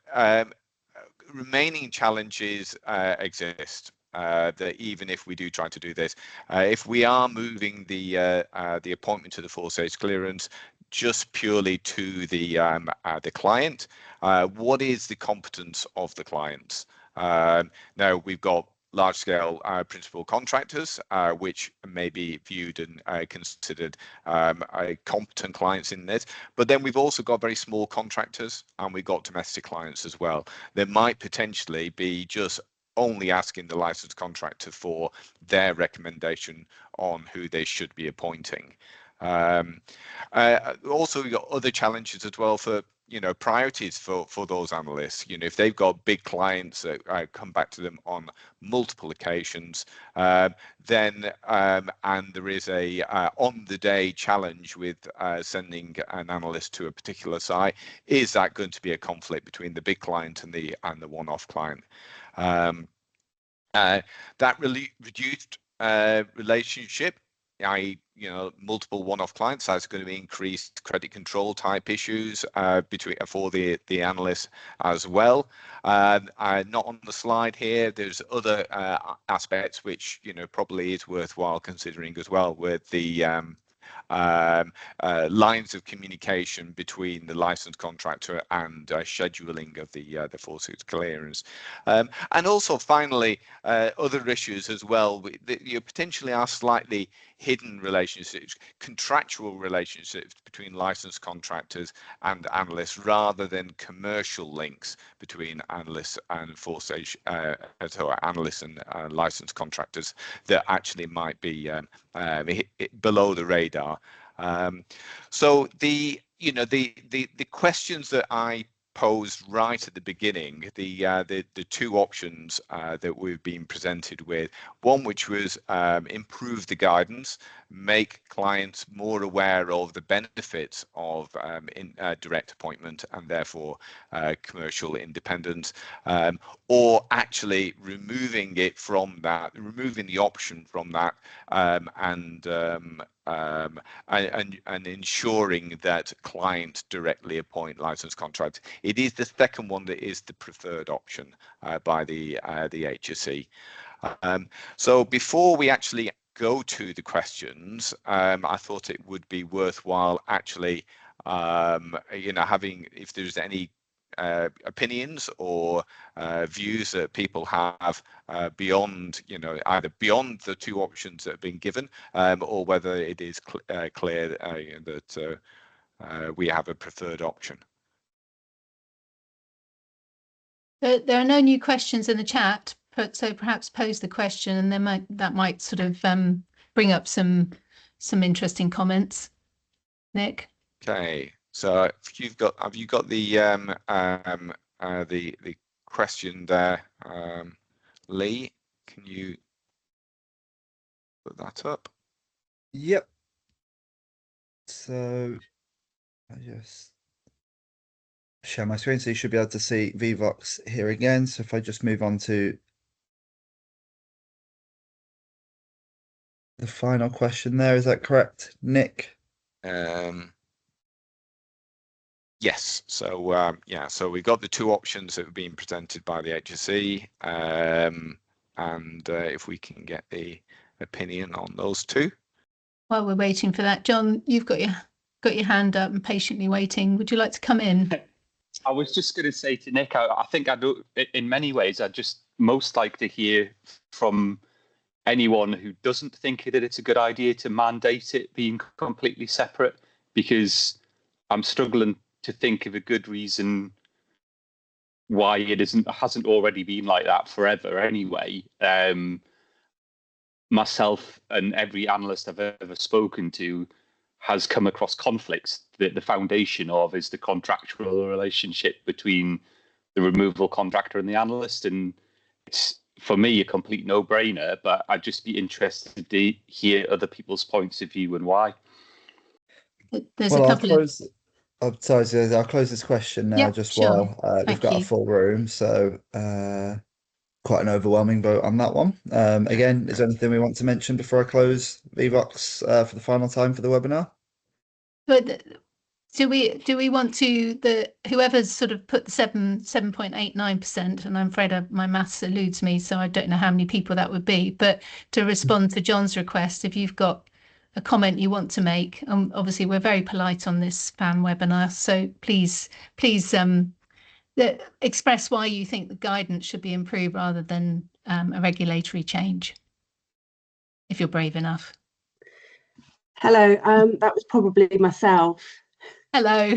remaining challenges exist. That even if we do try to do this, if we are moving the appointment to the 4-stage clearance just purely to the client, what is the competence of the clients? Now we've got large-scale principal contractors, which may be viewed and considered competent clients in this. But then we've also got very small contractors, and we've got domestic clients as well. There might potentially be just only asking the licensed contractor for their recommendation on who they should be appointing. Also, we've got other challenges as well for priorities for those analysts. If they've got big clients that come back to them on multiple occasions, then and there is a on-the-day challenge with sending an analyst to a particular site, is that going to be a conflict between the big client and the one-off client? That really reduced relationship, i.e., multiple one-off clients, that's going to be increased credit control type issues for the analysts as well. Not on the slide here. There's other aspects which probably is worthwhile considering as well, with the lines of communication between the licensed contractor and scheduling of the 4-stage clearance. And also finally, other issues as well. You potentially are slightly hidden relationships, contractual relationships between licensed contractors and analysts, rather than commercial links between analysts and 4-stage analysts and licensed contractors that actually might be below the radar. So the questions that I posed right at the beginning, the two options that we've been presented with, one which was improve the guidance, make clients more aware of the benefits of direct appointment and therefore commercial independence, or actually removing it from that, removing the option from that, and ensuring that clients directly appoint licensed contractors. It is the second one that is the preferred option by the HSE. So before we actually go to the questions, I thought it would be worthwhile actually, having, if there's any opinions or views that people have beyond, either beyond the two options that have been given, or whether it is clear that we have a preferred option. There are no new questions in the chat, so perhaps pose the question, and then that might sort of bring up some interesting comments. Nick. Okay, so if have you got the question there, Lee? Can you put that up? Yep. So I just share my screen, so you should be able to see VVox here again. So if I just move on to the final question there, is that correct, Nick? Yes. So so we got the two options that have been presented by the HSE, and if we can get the opinion on those two. While we're waiting for that, John, you've got your hand up and patiently waiting. Would you like to come in? I was just going to say to Nick, I think I do. In many ways, I just most like to hear from anyone who doesn't think that it's a good idea to mandate it being completely separate, because I'm struggling to think of a good reason why it hasn't already been like that forever anyway. Myself and every analyst I've ever spoken to has come across conflicts that the foundation of is the contractual relationship between the removal contractor and the analyst. And it's, for me, a complete no-brainer, but I'd just be interested to hear other people's points of view and why. There's a couple of... Sorry, so I'll close this question now Yep, just sure. while we've Thank got a you. full room. So quite an overwhelming vote on that one. Again, is there anything we want to mention before I close VVox for the final time for the webinar? But do we want to whoever's sort of put the 7.89%, and I'm afraid my maths eludes me, so I don't know how many people that would be, but to respond to John's request, if you've got a comment you want to make, obviously we're very polite on this FAAM webinar, so please express why you think the guidance should be improved rather than a regulatory change, if you're brave enough. Hello, that was probably myself. Hello.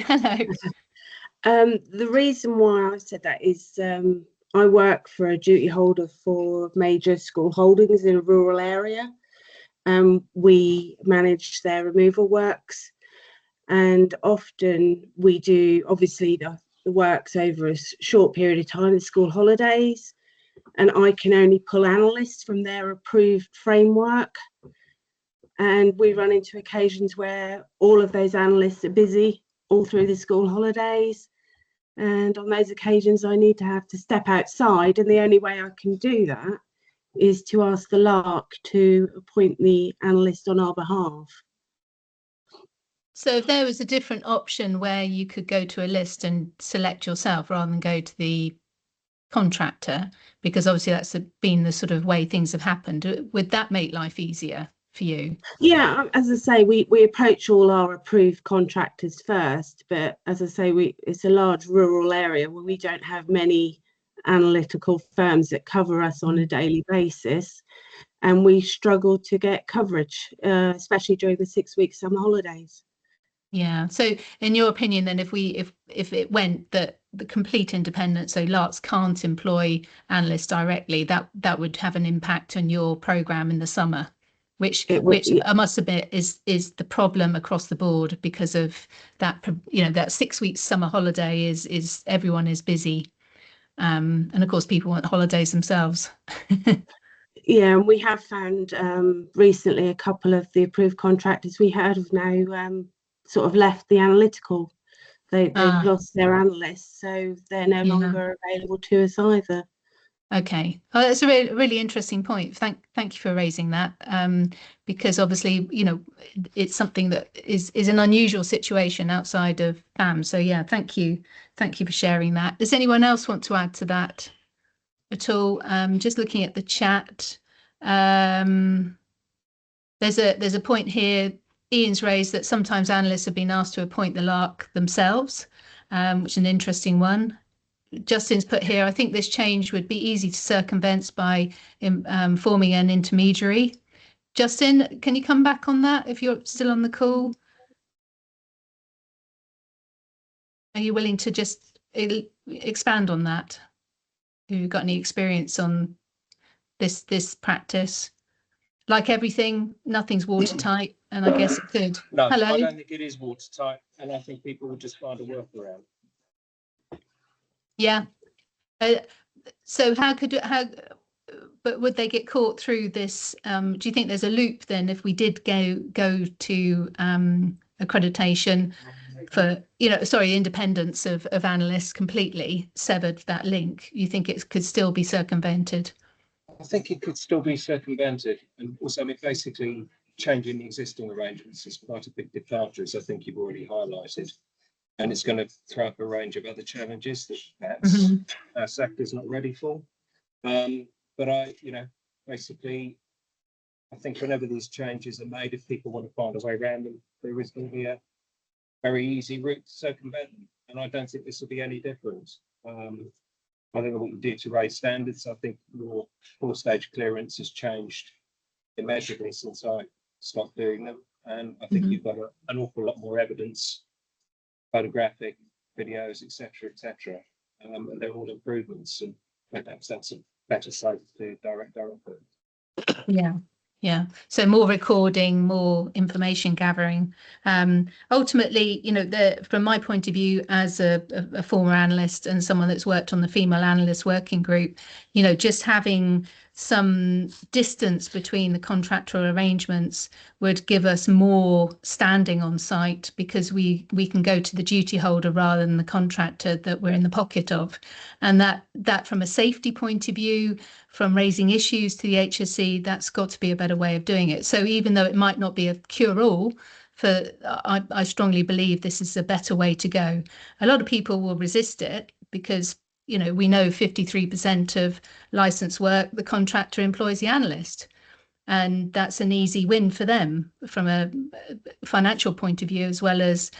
The reason why I said that is I work for a duty holder for major school holdings in a rural area. We manage their removal works, and often we do, obviously, the works over a short period of time, the school holidays, and I can only pull analysts from their approved framework. And we run into occasions where all of those analysts are busy all through the school holidays. And on those occasions, I need to have to step outside. And the only way I can do that is to ask the LARC to appoint the analyst on our behalf. So if there was a different option where you could go to a list and select yourself rather than go to the contractor, because obviously that's been the sort of way things have happened, would that make life easier for you? Yeah, as I say, we approach all our approved contractors first, but as I say, it's a large rural area where we don't have many analytical firms that cover us on a daily basis, and we struggle to get coverage, especially during the 6-week summer holidays. Yeah. So in your opinion, then, if it went that the complete independence, so LARCs can't employ analysts directly, that would have an impact on your program in the summer, which I must admit is the problem across the board, because of that, that 6 weeks summer holiday is everyone is busy. And of course people want holidays themselves. Yeah, and we have found recently a couple of the approved contractors we heard of now sort of left the analytical. They've lost their analysts, so they're no longer available to us either. Okay, well, that's a really interesting point. Thank you for raising that, because obviously, it's something that is an unusual situation outside of FAAM. So yeah, thank you for sharing that. Does anyone else want to add to that at all? Just looking at the chat, there's a point here. Ian's raised that sometimes analysts have been asked to appoint the LARC themselves, which is an interesting one. Justin's put here, I think this change would be easy to circumvent by forming an intermediary. Justin, can you come back on that if you're still on the call? Are you willing to just expand on that? Have you got any experience on this practice? Like everything, nothing's watertight, and I guess it could. No, Hello? I don't think it is watertight, and I think people would just find a workaround. Yeah. So but would they get caught through this? Do you think there's a loop then if we did go to accreditation for, independence of analysts, completely severed that link? You think it could still be circumvented? I think it could still be circumvented, and also, basically changing the existing arrangements is quite a big departure, as I think you've already highlighted, and it's going to throw up a range of other challenges that perhaps our sector's not ready for. But I think whenever these changes are made, if people want to find a way around them, there is going to be a very easy route to circumvent them, and I don't think this will be any different. I don't know what you do to raise standards. I think your 4-stage clearance has changed immeasurably since I stopped doing them. And I think you've got an awful lot more evidence, photographic, videos, etc. And they're all improvements. And perhaps that's a better site to direct our input. Yeah. So more recording, more information gathering. Ultimately, from my point of view as a former analyst and someone that's worked on the female analyst working group, just having some distance between the contractor arrangements would give us more standing on site, because we can go to the duty holder rather than the contractor that we're in the pocket of. And that from a safety point of view, from raising issues to the HSE, that's got to be a better way of doing it. So even though it might not be a cure-all, I strongly believe this is a better way to go. A lot of people will resist it because, you know, we know 53% of licensed work, the contractor employs the analyst. And that's an easy win for them from a financial point of view, as well as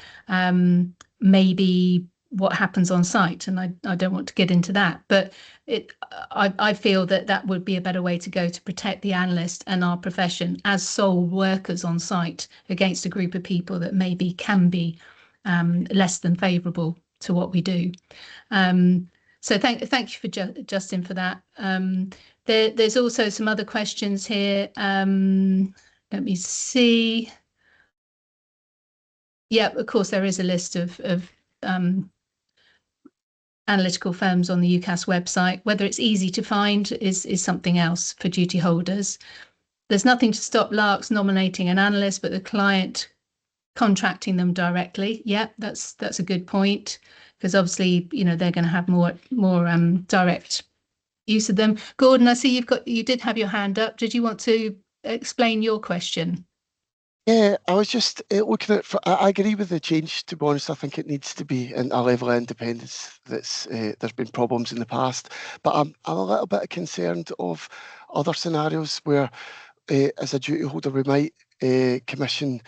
maybe what happens on site. And I don't want to get into that, but I feel that would be a better way to go to protect the analyst and our profession as sole workers on site against a group of people that maybe can be less than favourable to what we do. So thank you for Justin for that. There's also some other questions here. Let me see. Yeah, of course, there is a list of analytical firms on the UCAS website. Whether it's easy to find is something else for duty holders. There's nothing to stop Larks nominating an analyst, but the client contracting them directly. Yeah, that's a good point, because obviously, you know, they're going to have more direct use of them. Gordon, I see you did have your hand up. Did you want to explain your question? Yeah, I was just looking at. I agree with the change. To be honest, I think it needs to be in a level of independence. That's there's been problems in the past, but I'm a little bit concerned of other scenarios where, as a duty holder, we might commission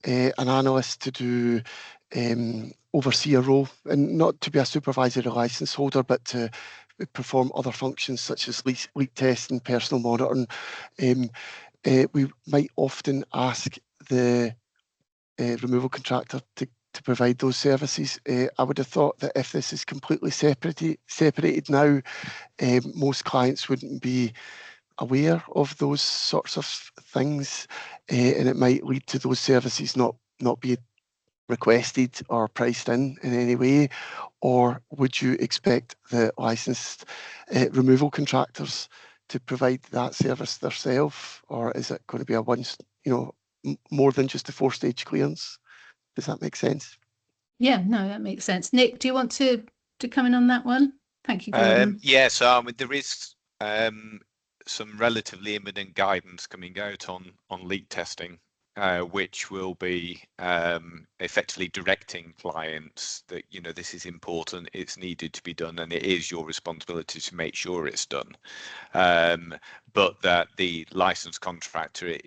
an analyst to do oversee a role, and not to be a supervisory licence holder, but to perform other functions such as leak testing, personal monitoring. We might often ask the removal contractor to provide those services. I would have thought that if this is completely separated now, most clients wouldn't be aware of those sorts of things, and it might lead to those services not being requested or priced in any way. Or would you expect the licensed removal contractors to provide that service themselves, or is it going to be a once, more than just a 4-stage clearance? Does that make sense? Yeah, no, that makes sense. Nick, do you want to come in on that one? Thank you, Gordon. Yeah, so there is some relatively imminent guidance coming out on leak testing, which will be effectively directing clients that, this is important, it's needed to be done, and it is your responsibility to make sure it's done. But that the licensed contractor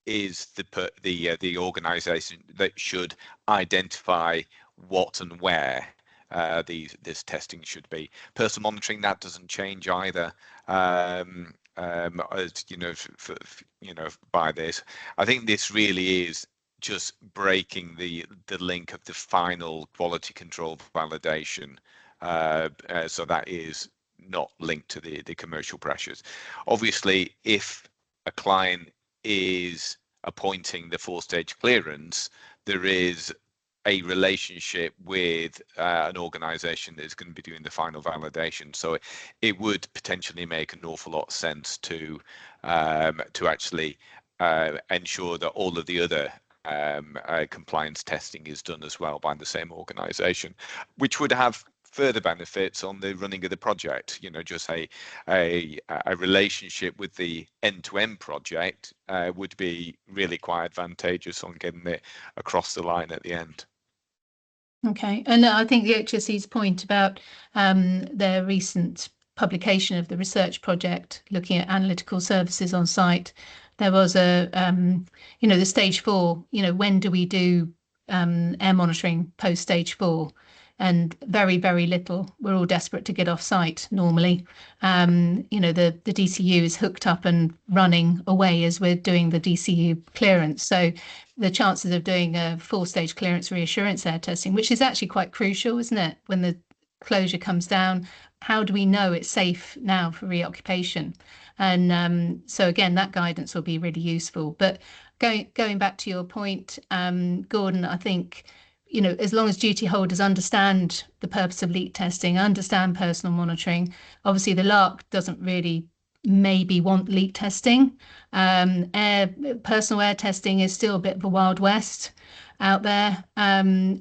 is the organisation that should identify what and where this testing should be. Personal monitoring, that doesn't change either. As by this, I think this really is just breaking the link of the final quality control validation, so that is not linked to the commercial pressures. Obviously, if a client is appointing the 4-stage clearance, there is a relationship with an organisation that is going to be doing the final validation. So it would potentially make an awful lot of sense to actually ensure that all of the other compliance testing is done as well by the same organisation, which would have further benefits on the running of the project. Just a relationship with the end-to-end project would be really quite advantageous on getting it across the line at the end. Okay, and I think the HSE's point about their recent publication of the research project looking at analytical services on site, there was the stage 4, when do we do air monitoring post stage 4? And very, very little. We're all desperate to get off site normally. The DCU is hooked up and running away as we're doing the DCU clearance. So the chances of doing a 4-stage clearance reassurance air testing, which is actually quite crucial, isn't it? When the closure comes down, how do we know it's safe now for reoccupation? And so again, that guidance will be really useful. But going back to your point, Gordon, I think, as long as duty holders understand the purpose of leak testing, understand personal monitoring, obviously the LARC doesn't really maybe want leak testing. Personal air testing is still a bit of a wild west out there.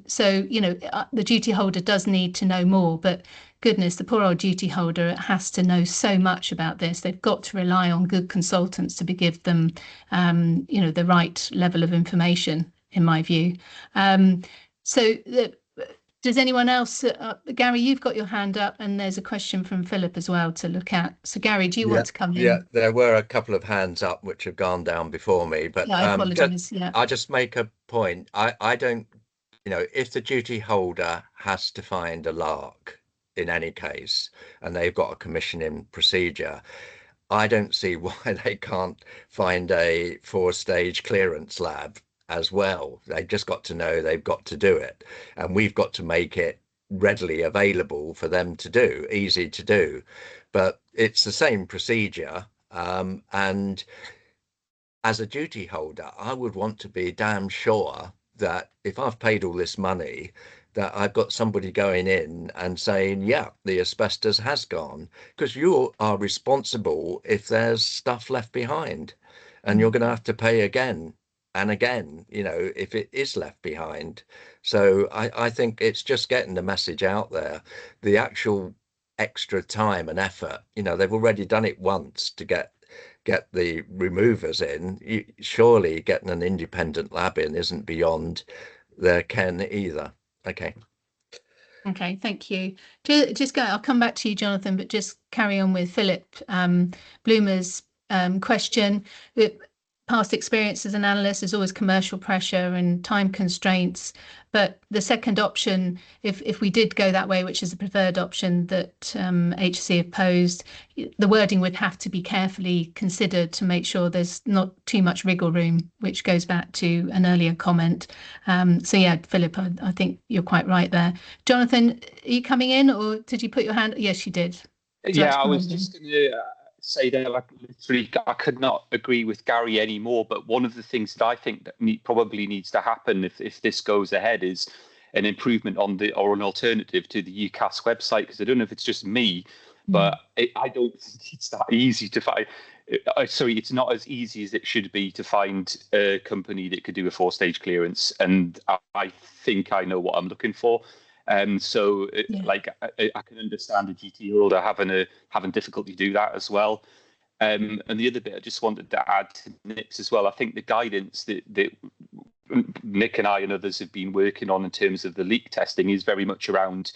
So, you know, the duty holder does need to know more, but goodness, the poor old duty holder has to know so much about this. They've got to rely on good consultants to give them, you know, the right level of information, in my view. Does anyone else, Gary, you've got your hand up, and there's a question from Philip as well to look at. So Gary, do you want to come in? Yeah, there were a couple of hands up which have gone down before me, but I apologise. Yeah, I'll just make a point. I don't, you know, if the duty holder has to find a lark in any case, and they've got a commissioning procedure, I don't see why they can't find a 4-stage clearance lab as well. They've just got to know they've got to do it, and we've got to make it readily available for them to do, easy to do. But it's the same procedure, and as a duty holder, I would want to be damn sure that if I've paid all this money, that I've got somebody going in and saying, yeah, the asbestos has gone, because you are responsible if there's stuff left behind, and you're going to have to pay again and again, you know, if it is left behind. So I think it's just getting the message out there. The actual extra time and effort, you know, they've already done it once to get the removers in. Surely getting an independent lab in isn't beyond their ken either. Okay, thank you. I'll come back to you, Jonathan, but just carry on with Philip Bloomer's question. Past experience as an analyst is always commercial pressure and time constraints. But the second option, if we did go that way, which is the preferred option that HSE have posed, the wording would have to be carefully considered to make sure there's not too much wriggle room, which goes back to an earlier comment. So yeah, Philip, I think you're quite right there. Jonathan, are you coming in, or did you put your hand? Yes, you did. Yeah, I was just going to say that, like, literally, I could not agree with Gary anymore. But one of the things that I think that probably needs to happen if this goes ahead is an improvement on or an alternative to the UCAS website, because I don't know if it's just me, but I don't think it's that easy to find. Sorry, it's not as easy as it should be to find a company that could do a 4-stage clearance, and I think I know what I'm looking for. Like, I can understand a GT holder having difficulty do that as well. And the other bit I just wanted to add to Nick's as well, I think the guidance that Nick and I and others have been working on in terms of the leak testing is very much around,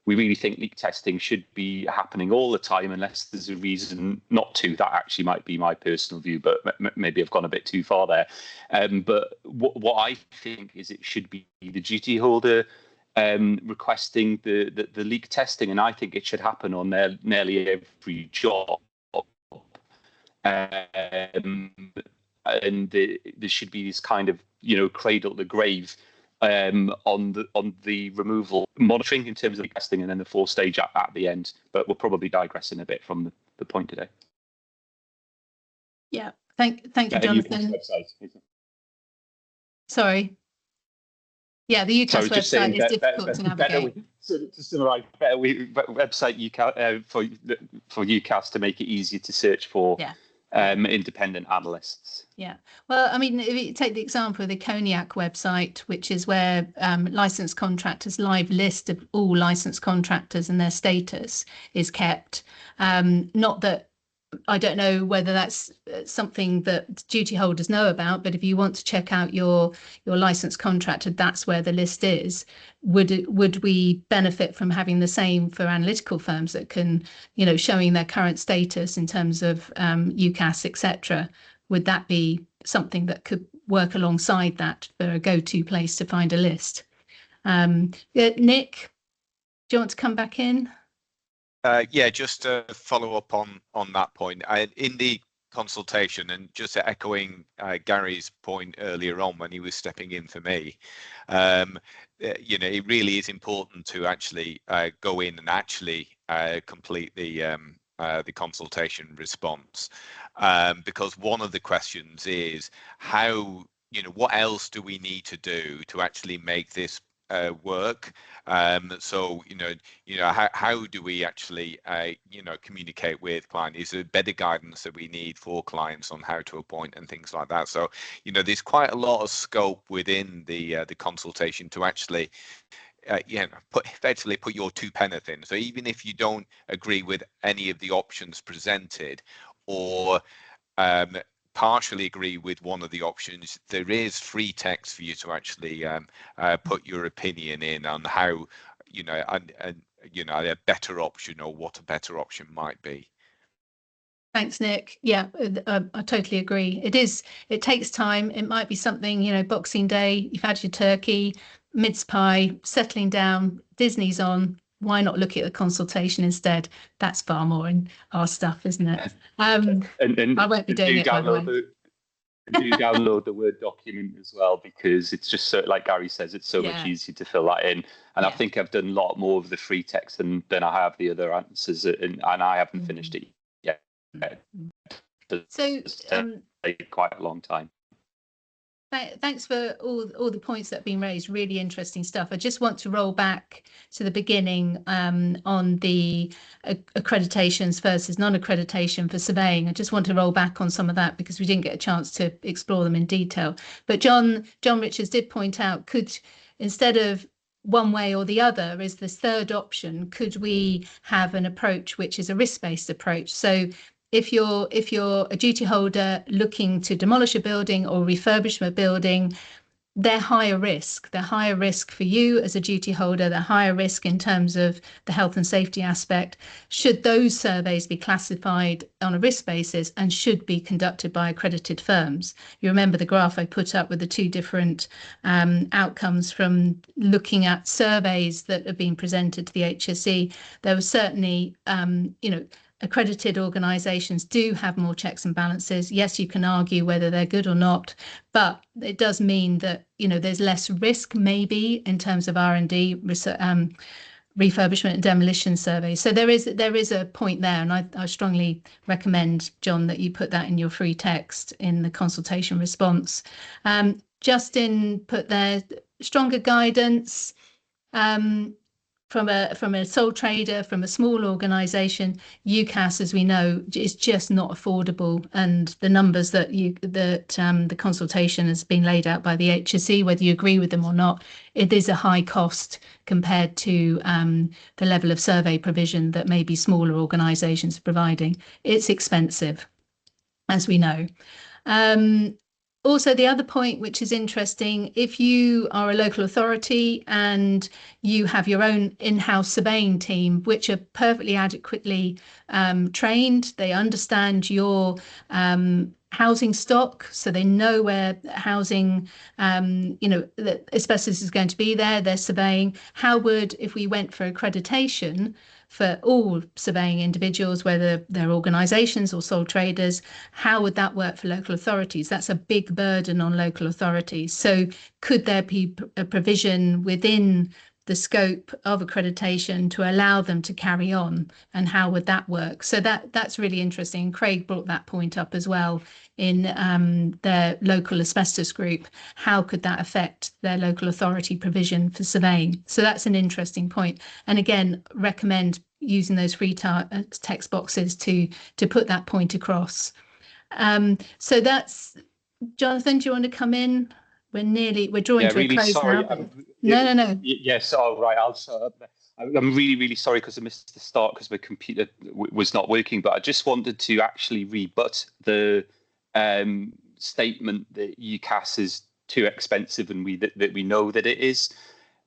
we really think leak testing should be happening all the time unless there's a reason not to. That actually might be my personal view, but maybe I've gone a bit too far there. But what I think is it should be the duty holder requesting the leak testing, and I think it should happen on nearly every job. And there should be this kind of, you know, cradle to grave on the removal monitoring in terms of the testing, and then the 4-stage at the end. But we're probably digressing a bit from the point today. Yeah, thank you, Jonathan. Sorry. Yeah, the UCAS website is difficult to navigate. To summarise, website for UCAS to make it easier to search for independent analysts. Yeah, well, I mean, if you take the example of the Cognac website, which is where licensed contractors' live list of all licensed contractors and their status is kept. Not that I don't know whether that's something that duty holders know about, but if you want to check out your licensed contractor, that's where the list is. Would we benefit from having the same for analytical firms that can, you know, showing their current status in terms of UCAS, etc.? Would that be something that could work alongside that for a go-to place to find a list? Nick, do you want to come back in? Yeah, just to follow up on that point, in the consultation, and just echoing Gary's point earlier on when he was stepping in for me, you know, it really is important to actually go in and actually complete the consultation response, because one of the questions is how, you know, what else do we need to do to actually make this work. So how do we actually communicate with clients? Is there better guidance that we need for clients on how to appoint and things like that? So there's quite a lot of scope within the consultation to actually effectively put your 2 pence in. So even if you don't agree with any of the options presented, or partially agree with one of the options, there is free text for you to actually put your opinion in on how a better option, or what a better option might be. Thanks, Nick. Yeah, I totally agree. It takes time. It might be something, Boxing Day, you've had your turkey, mince pie, settling down, Disney's on. Why not look at the consultation instead? That's far more in our stuff, isn't it? And I won't be doing it, by the way. Do download the Word document as well, because it's just so, like Gary says, it's so much easier to fill that in. And I think I've done a lot more of the free text than I have the other answers, and I haven't finished it yet. So take quite a long time. Thanks for all the points that have been raised. Really interesting stuff. I just want to roll back to the beginning on the accreditations versus non-accreditation for surveying. I just want to roll back on some of that because we didn't get a chance to explore them in detail. But John Richards did point out, instead of one way or the other is this third option, could we have an approach which is a risk-based approach? So if you're a duty holder looking to demolish a building or refurbish a building, they're higher risk. They're higher risk for you as a duty holder. They're higher risk in terms of the health and safety aspect. Should those surveys be classified on a risk basis and should be conducted by accredited firms? You remember the graph I put up with the 2 different outcomes from looking at surveys that have been presented to the HSE. There was certainly, accredited organisations do have more checks and balances. Yes, you can argue whether they're good or not, but it does mean that there's less risk maybe in terms of R&D, refurbishment and demolition surveys. So there is a point there, and I strongly recommend, John, that you put that in your free text in the consultation response. Justin put there stronger guidance. From a sole trader, from a small organisation, UCAS, as we know, is just not affordable. And the numbers that the consultation has been laid out by the HSE, whether you agree with them or not, it is a high cost compared to the level of survey provision that maybe smaller organisations are providing. It's expensive, as we know. Also, the other point, which is interesting, if you are a local authority and you have your own in-house surveying team, which are perfectly adequately trained, they understand your housing stock, so they know where housing, that asbestos is going to be there, they're surveying. How would, if we went for accreditation for all surveying individuals, whether they're organisations or sole traders, how would that work for local authorities? That's a big burden on local authorities. So could there be a provision within the scope of accreditation to allow them to carry on, and how would that work? So that's really interesting. Craig brought that point up as well in their local asbestos group. How could that affect their local authority provision for surveying? So that's an interesting point. And again, recommend using those free text boxes to put that point across. So that's, Jonathan, do you want to come in? We're drawing to really a close sorry. now. No. Yes, all right. I'll start up there. I'm really, really sorry because I missed the start because my computer was not working. But I just wanted to actually rebut the statement that UCAS is too expensive, and that we know that it is.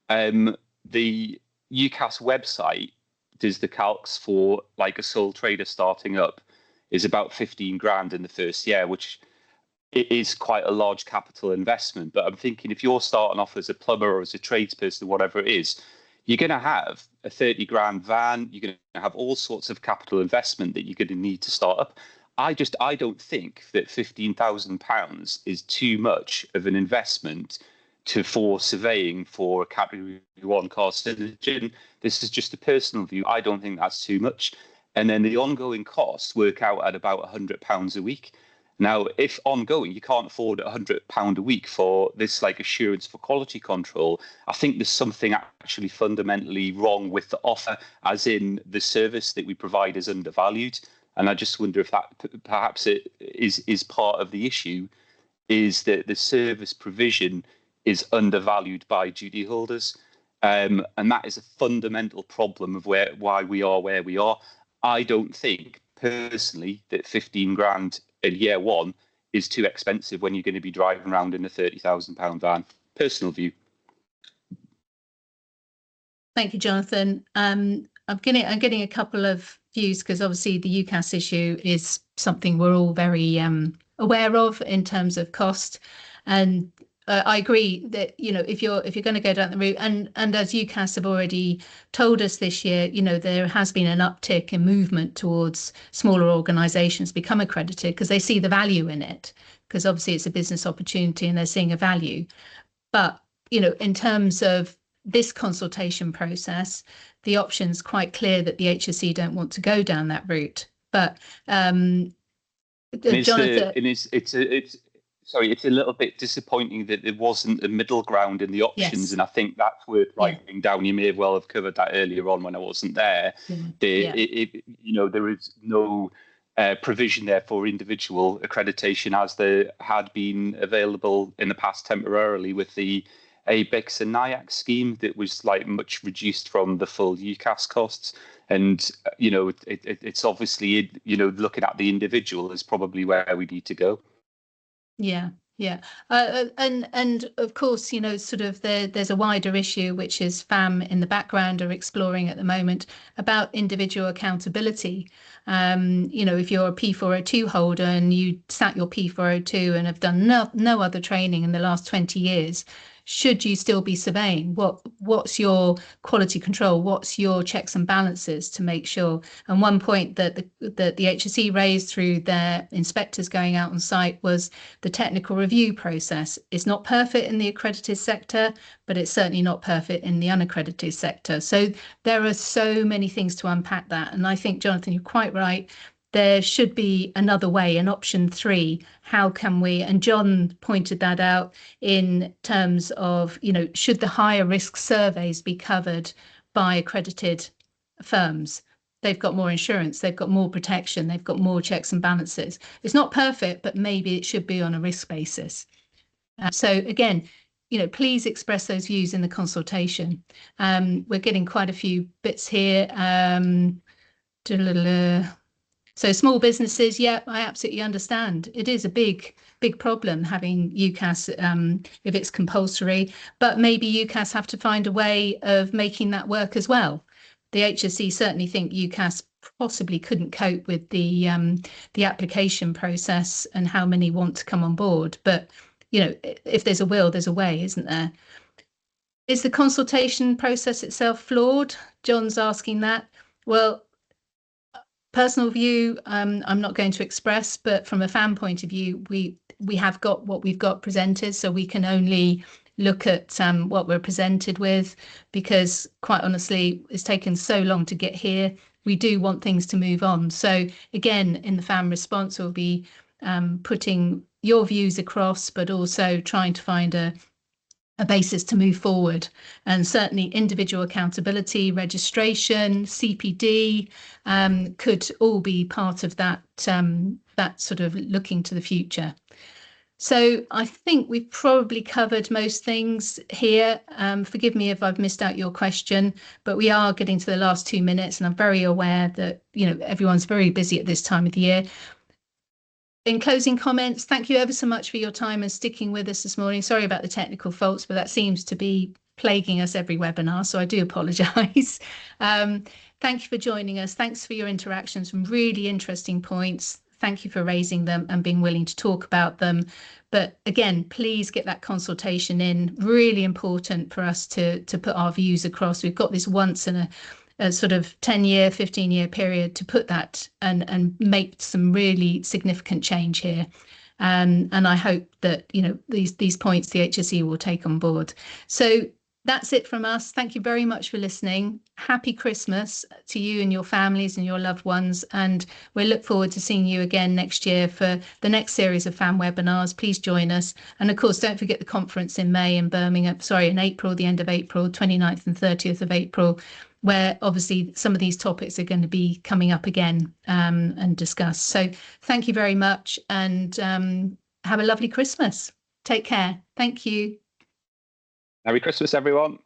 The UCAS website does the calcs for like a sole trader starting up is about 15 grand in the first year, which it is quite a large capital investment. But I'm thinking if you're starting off as a plumber or as a tradesperson, whatever it is, you're going to have a 30 grand van. You're going to have all sorts of capital investment that you're going to need to start up. I don't think that £15,000 is too much of an investment for surveying for a category 1 carcinogen. This is just a personal view. I don't think that's too much. And then the ongoing costs work out at about £100 a week. Now, if ongoing, you can't afford £100 a week for this like assurance for quality control, I think there's something actually fundamentally wrong with the offer, as in the service that we provide is undervalued. And I just wonder if that perhaps it is part of the issue, is that the service provision is undervalued by duty holders. And that is a fundamental problem of why we are where we are. I don't think personally that 15 grand in year one is too expensive when you're going to be driving around in a £30,000 van. Personal view. Thank you, Jonathan. I'm getting a couple of views, because obviously the UCAS issue is something we're all very aware of in terms of cost, and I agree that, you know, if you're going to go down the route, and as UCAS have already told us this year, you know, there has been an uptick in movement towards smaller organisations become accredited because they see the value in it, because obviously it's a business opportunity and they're seeing a value. But, you know, in terms of this consultation process, the option's quite clear that the HSE don't want to go down that route. But Jonathan, it's a little bit disappointing that there wasn't a middle ground in the options, yes. And I think that's worth writing down. You may well have covered that earlier on when I wasn't there. You know, there is no provision there for individual accreditation as there had been available in the past temporarily with the ABICS and NIAC scheme that was like much reduced from the full UCAS costs. And, you know, it's obviously, you know, looking at the individual is probably where we need to go. Yeah. And of course, you know, sort of there's a wider issue, which is FAAM in the background are exploring at the moment, about individual accountability. You know, if you're a P402 holder and you sat your P402 and have done no other training in the last 20 years, should you still be surveying? What's your quality control? What's your checks and balances to make sure? And one point that the HSE raised through their inspectors going out on site was the technical review process. It's not perfect in the accredited sector, but it's certainly not perfect in the unaccredited sector. So there are so many things to unpack that. And I think, Jonathan, you're quite right. There should be another way, an option 3. How can we, and John pointed that out in terms of, you know, should the higher risk surveys be covered by accredited firms? They've got more insurance, they've got more protection, they've got more checks and balances. It's not perfect, but maybe it should be on a risk basis. So again, you know, please express those views in the consultation. We're getting quite a few bits here. So small businesses, yeah, I absolutely understand. It is a big problem having UCAS if it's compulsory, but maybe UCAS have to find a way of making that work as well. The HSE certainly think UCAS possibly couldn't cope with the application process and how many want to come on board. But, you know, if there's a will, there's a way, isn't there? Is the consultation process itself flawed? John's asking that. Well, personal view, I'm not going to express, but from a FAAM point of view, we have got what we've got presented, so we can only look at what we're presented with, because quite honestly, it's taken so long to get here. We do want things to move on. So again, in the FAAM response, we'll be putting your views across, but also trying to find a basis to move forward. And certainly individual accountability, registration, CPD could all be part of that, that sort of looking to the future. So I think we've probably covered most things here. Forgive me if I've missed out your question, but we are getting to the last 2 minutes, and I'm very aware that, you know, everyone's very busy at this time of the year. In closing comments, thank you ever so much for your time and sticking with us this morning. Sorry about the technical faults, but that seems to be plaguing us every webinar, so I do apologise. Thank you for joining us. Thanks for your interactions, some really interesting points. Thank you for raising them and being willing to talk about them. But again, please get that consultation in. Really important for us to put our views across. We've got this once in a sort of 10-year, 15-year period to put that and make some really significant change here. And I hope that, you know, these points the HSE will take on board. So that's it from us. Thank you very much for listening. Happy Christmas to you and your families and your loved ones. And we look forward to seeing you again next year for the next series of FAAM webinars. Please join us. And of course, don't forget the conference in May in Birmingham, in April, the end of April, 29th and 30th of April, where obviously some of these topics are going to be coming up again and discussed. So thank you very much, and have a lovely Christmas. Take care. Thank you. Merry Christmas, everyone.